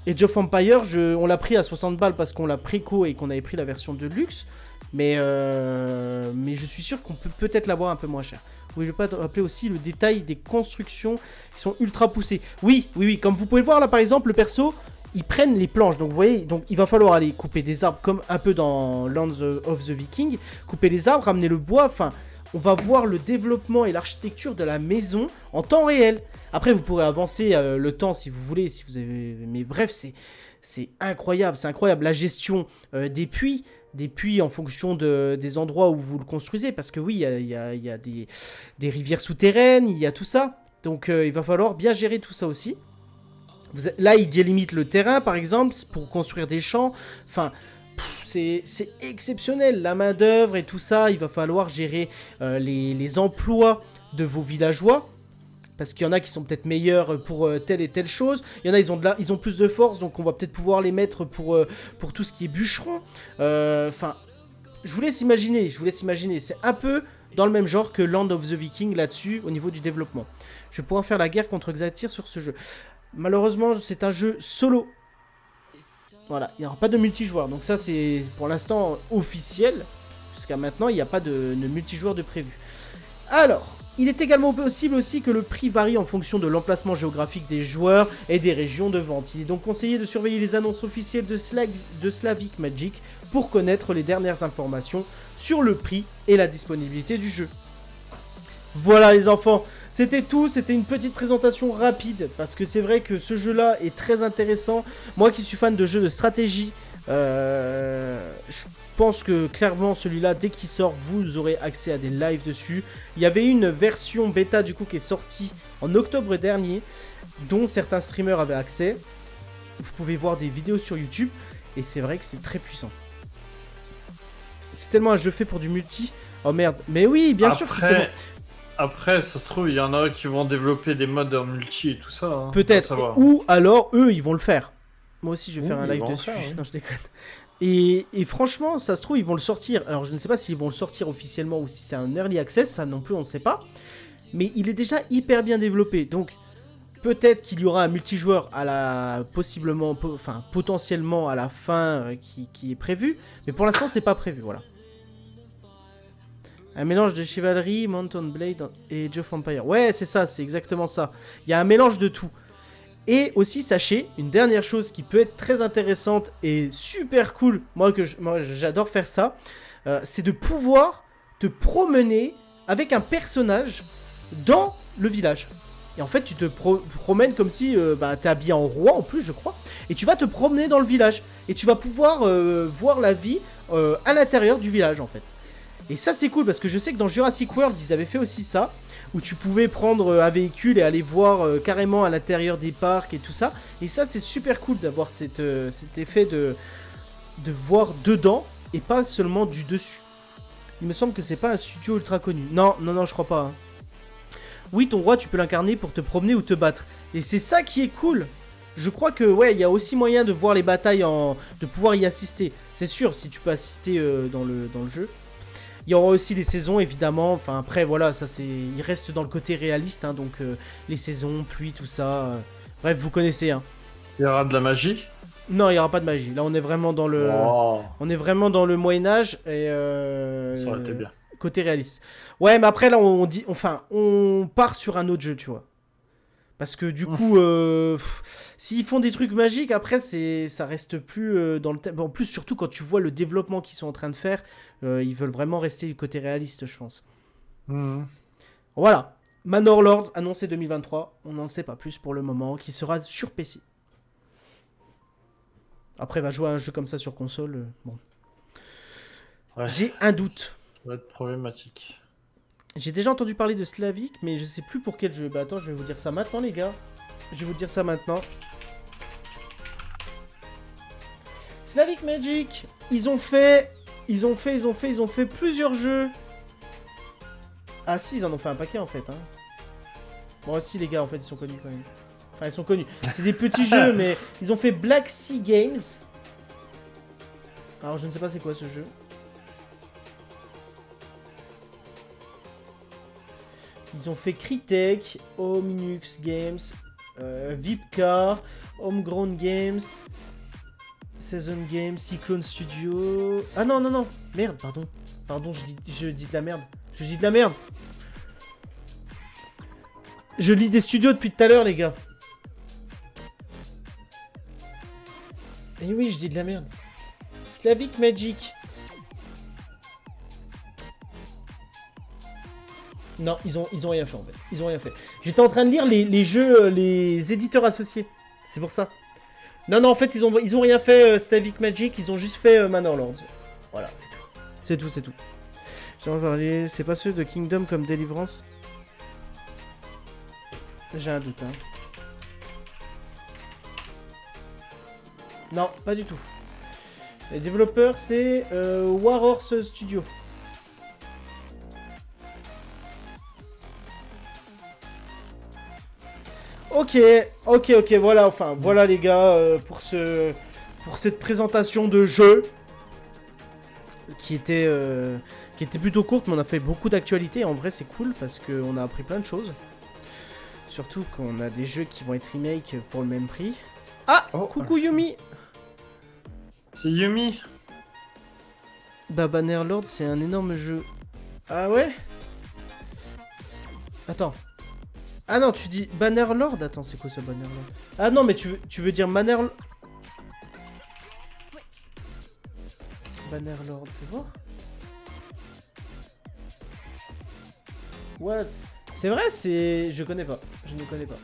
Age of Empires, on l'a pris à 60 balles parce qu'on l'a préco et qu'on avait pris la version de luxe. Mais je suis sûr qu'on peut peut-être l'avoir un peu moins cher. Vous ne pouvez pas rappeler aussi le détail des constructions qui sont ultra poussées. Oui. Comme vous pouvez le voir là par exemple, le perso, ils prennent les planches. Donc vous voyez, donc, il va falloir aller couper des arbres comme un peu dans Lands of the Viking. Couper les arbres, ramener le bois. Enfin, on va voir le développement et l'architecture de la maison en temps réel. Après, vous pourrez avancer le temps si vous voulez, si vous avez... Mais bref, c'est incroyable, la gestion des puits en fonction des endroits où vous le construisez, parce que oui, il y a des rivières souterraines, il y a tout ça, donc il va falloir bien gérer tout ça aussi. Là, il délimite le terrain, par exemple, pour construire des champs, enfin... C'est exceptionnel, la main d'œuvre et tout ça, il va falloir gérer les emplois de vos villageois. Parce qu'il y en a qui sont peut-être meilleurs pour telle et telle chose. Il y en a, ils ont plus de force, donc on va peut-être pouvoir les mettre pour tout ce qui est bûcheron. Enfin, je vous laisse imaginer. C'est un peu dans le même genre que Land of the Viking là-dessus, au niveau du développement. Je vais pouvoir faire la guerre contre Xatyr sur ce jeu. Malheureusement, c'est un jeu solo. Voilà, il n'y aura pas de multijoueur. Donc ça, c'est pour l'instant officiel. Jusqu'à maintenant, il n'y a pas de multijoueur de prévu. Alors, il est également possible aussi que le prix varie en fonction de l'emplacement géographique des joueurs et des régions de vente. Il est donc conseillé de surveiller les annonces officielles de Slavic Magic pour connaître les dernières informations sur le prix et la disponibilité du jeu. Voilà les enfants, c'était tout, c'était une petite présentation rapide, parce que c'est vrai que ce jeu-là est très intéressant. Moi qui suis fan de jeux de stratégie, je pense que clairement celui-là, dès qu'il sort, vous aurez accès à des lives dessus. Il y avait une version bêta du coup qui est sortie en octobre dernier, dont certains streamers avaient accès. Vous pouvez voir des vidéos sur YouTube, et c'est vrai que c'est très puissant. C'est tellement un jeu fait pour du multi. Oh merde, mais oui, bien sûr que c'est tellement... Après, ça se trouve, il y en a qui vont développer des modes en multi et tout ça. Hein, peut-être, ou alors eux, ils vont le faire. Moi aussi, je vais faire un live dessus. Faire, oui. Non, je déconne. Et franchement, ça se trouve, ils vont le sortir. Alors, je ne sais pas s'ils vont le sortir officiellement ou si c'est un early access, ça non plus, on ne sait pas. Mais il est déjà hyper bien développé. Donc, peut-être qu'il y aura un multijoueur à la potentiellement à la fin qui est prévu. Mais pour l'instant, c'est pas prévu, voilà. Un mélange de Chivalry, Mountain Blade et Age of Empires. Ouais, c'est ça, c'est exactement ça. Il y a un mélange de tout. Et aussi, sachez, une dernière chose qui peut être très intéressante et super cool, moi j'adore faire ça, c'est de pouvoir te promener avec un personnage dans le village. Et en fait, tu te promènes comme si t'es habillé en roi en plus, je crois. Et tu vas te promener dans le village. Et tu vas pouvoir voir la vie à l'intérieur du village, en fait. Et ça, c'est cool, parce que je sais que dans Jurassic World, ils avaient fait aussi ça, où tu pouvais prendre un véhicule et aller voir carrément à l'intérieur des parcs et tout ça. Et ça, c'est super cool d'avoir cet effet de voir dedans et pas seulement du dessus. Il me semble que c'est pas un studio ultra connu. Non, je crois pas. Hein. Oui, ton roi, tu peux l'incarner pour te promener ou te battre. Et c'est ça qui est cool. Je crois que, ouais, il y a aussi moyen de voir les batailles, de pouvoir y assister. C'est sûr, si tu peux assister dans le jeu. Il y aura aussi les saisons, évidemment. Enfin, après, voilà, ça c'est... Il reste dans le côté réaliste, hein, donc les saisons, pluie, tout ça. Bref, vous connaissez, hein. Il y aura de la magie? Non, il n'y aura pas de magie. Là, on est vraiment dans le... Oh. On est vraiment dans le Moyen-Âge et... Ça aurait été bien. Côté réaliste. Ouais, mais après, là, on part sur un autre jeu, tu vois. Parce que du coup, s'ils font des trucs magiques, après, ça reste plus dans le thème. En plus, surtout quand tu vois le développement qu'ils sont en train de faire, ils veulent vraiment rester du côté réaliste, je pense. Voilà. Manor Lords, annoncé 2023. On n'en sait pas plus pour le moment, qui sera sur PC. Après, va jouer à un jeu comme ça sur console, bon. Ouais. J'ai un doute. Ça va être problématique. J'ai déjà entendu parler de Slavic, mais je sais plus pour quel jeu. Bah attends, je vais vous dire ça maintenant, les gars. Je vais vous dire ça maintenant. Slavic Magic, ils ont fait plusieurs jeux. Ah si, ils en ont fait un paquet en fait. Hein. Bon aussi les gars, en fait, ils sont connus quand même. Enfin, ils sont connus. C'est des petits jeux, mais ils ont fait Black Sea Games. Alors je ne sais pas c'est quoi ce jeu. Ils ont fait Crytek, Hominux Games, Vipcar, Homegrown Games, Season Games, Cyclone Studio... Ah non, merde, pardon, je dis de la merde. Je lis des studios depuis tout à l'heure, les gars. Et oui, je dis de la merde. Slavic Magic. Non, ils ont rien fait en fait. Ils ont rien fait. J'étais en train de lire les jeux, les éditeurs associés. C'est pour ça. Non, en fait, ils ont rien fait Slavic Magic. Ils ont juste fait Manor Lords. Voilà, c'est tout. C'est tout. J'ai envie de parler. C'est pas ceux de Kingdom comme Deliverance. J'ai un doute, hein. Non, pas du tout. Les développeurs, c'est Warhorse Studio. Ok, ok, voilà, enfin, voilà les gars, pour cette présentation de jeu qui était plutôt courte, mais on a fait beaucoup d'actualités. En vrai, c'est cool parce qu'on a appris plein de choses. Surtout qu'on a des jeux qui vont être remake pour le même prix. Ah, coucou Yumi. C'est Yumi. Bah, Bannerlord, c'est un énorme jeu. Ah ouais? Attends. Ah non, tu dis Bannerlord? Attends, c'est quoi ce Bannerlord? Ah non, mais tu veux dire Bannerlord? Bannerlord, tu vois? What? C'est vrai, c'est... Je connais pas. Je ne connais pas.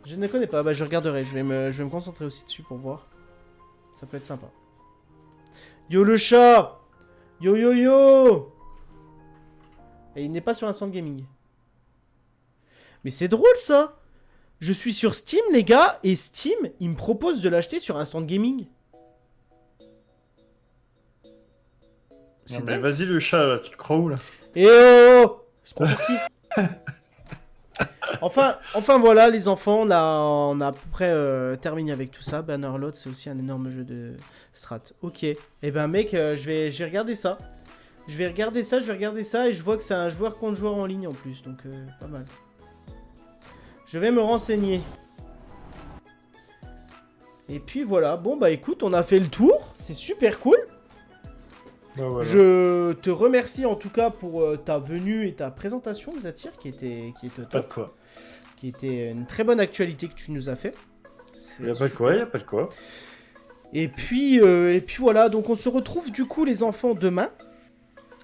Je ne connais pas. Bah, je regarderai. Je vais me concentrer aussi dessus pour voir. Ça peut être sympa. Yo le chat! Yo yo yo! Et il n'est pas sur un stand gaming. Mais c'est drôle ça! Je suis sur Steam les gars, et Steam, il me propose de l'acheter sur un stand gaming. Non, mais vas-y le chat, là, tu te crois où là? Et oh! C'est pour qui? Enfin voilà les enfants, on a à peu près terminé avec tout ça. Bannerlord c'est aussi un énorme jeu de strat. Ok, et ben mec, je vais regarder ça. Je vais regarder ça et je vois que c'est un joueur contre joueur en ligne en plus, donc pas mal. Je vais me renseigner. Et puis voilà, bon bah écoute, on a fait le tour, c'est super cool. Bah, voilà. Je te remercie en tout cas pour ta venue et ta présentation, Xatyr, qui était Pas de top. quoi. Qui était une très bonne actualité que tu nous as fait. Y'a pas de quoi, y'a pas de quoi. Et puis voilà, donc on se retrouve du coup les enfants demain.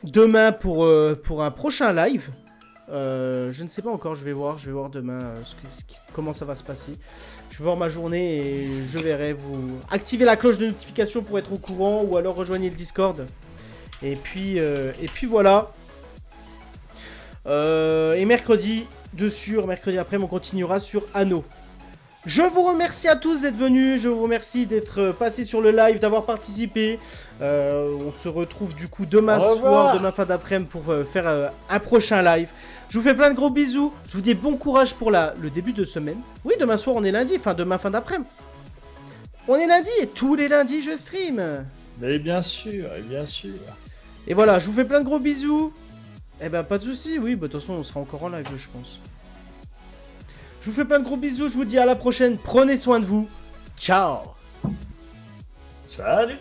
Demain pour un prochain live. Je ne sais pas encore, je vais voir demain comment ça va se passer. Je vais voir ma journée et je verrai. Vous activez la cloche de notification pour être au courant ou alors rejoignez le Discord. Et puis voilà. Et mercredi après, on continuera sur Anno. Je vous remercie à tous d'être venus, je vous remercie d'être passés sur le live, d'avoir participé. On se retrouve du coup demain soir, demain fin d'après-midi pour faire un prochain live. Je vous fais plein de gros bisous, je vous dis bon courage pour le début de semaine. Oui, demain soir on est lundi, enfin demain fin d'après-midi. On est lundi et tous les lundis je stream. Mais bien sûr, bien sûr. Et voilà, je vous fais plein de gros bisous. Eh ben pas de soucis, oui, bah de toute façon on sera encore en live je pense. Je vous fais plein de gros bisous, je vous dis à la prochaine, prenez soin de vous. Ciao. Salut.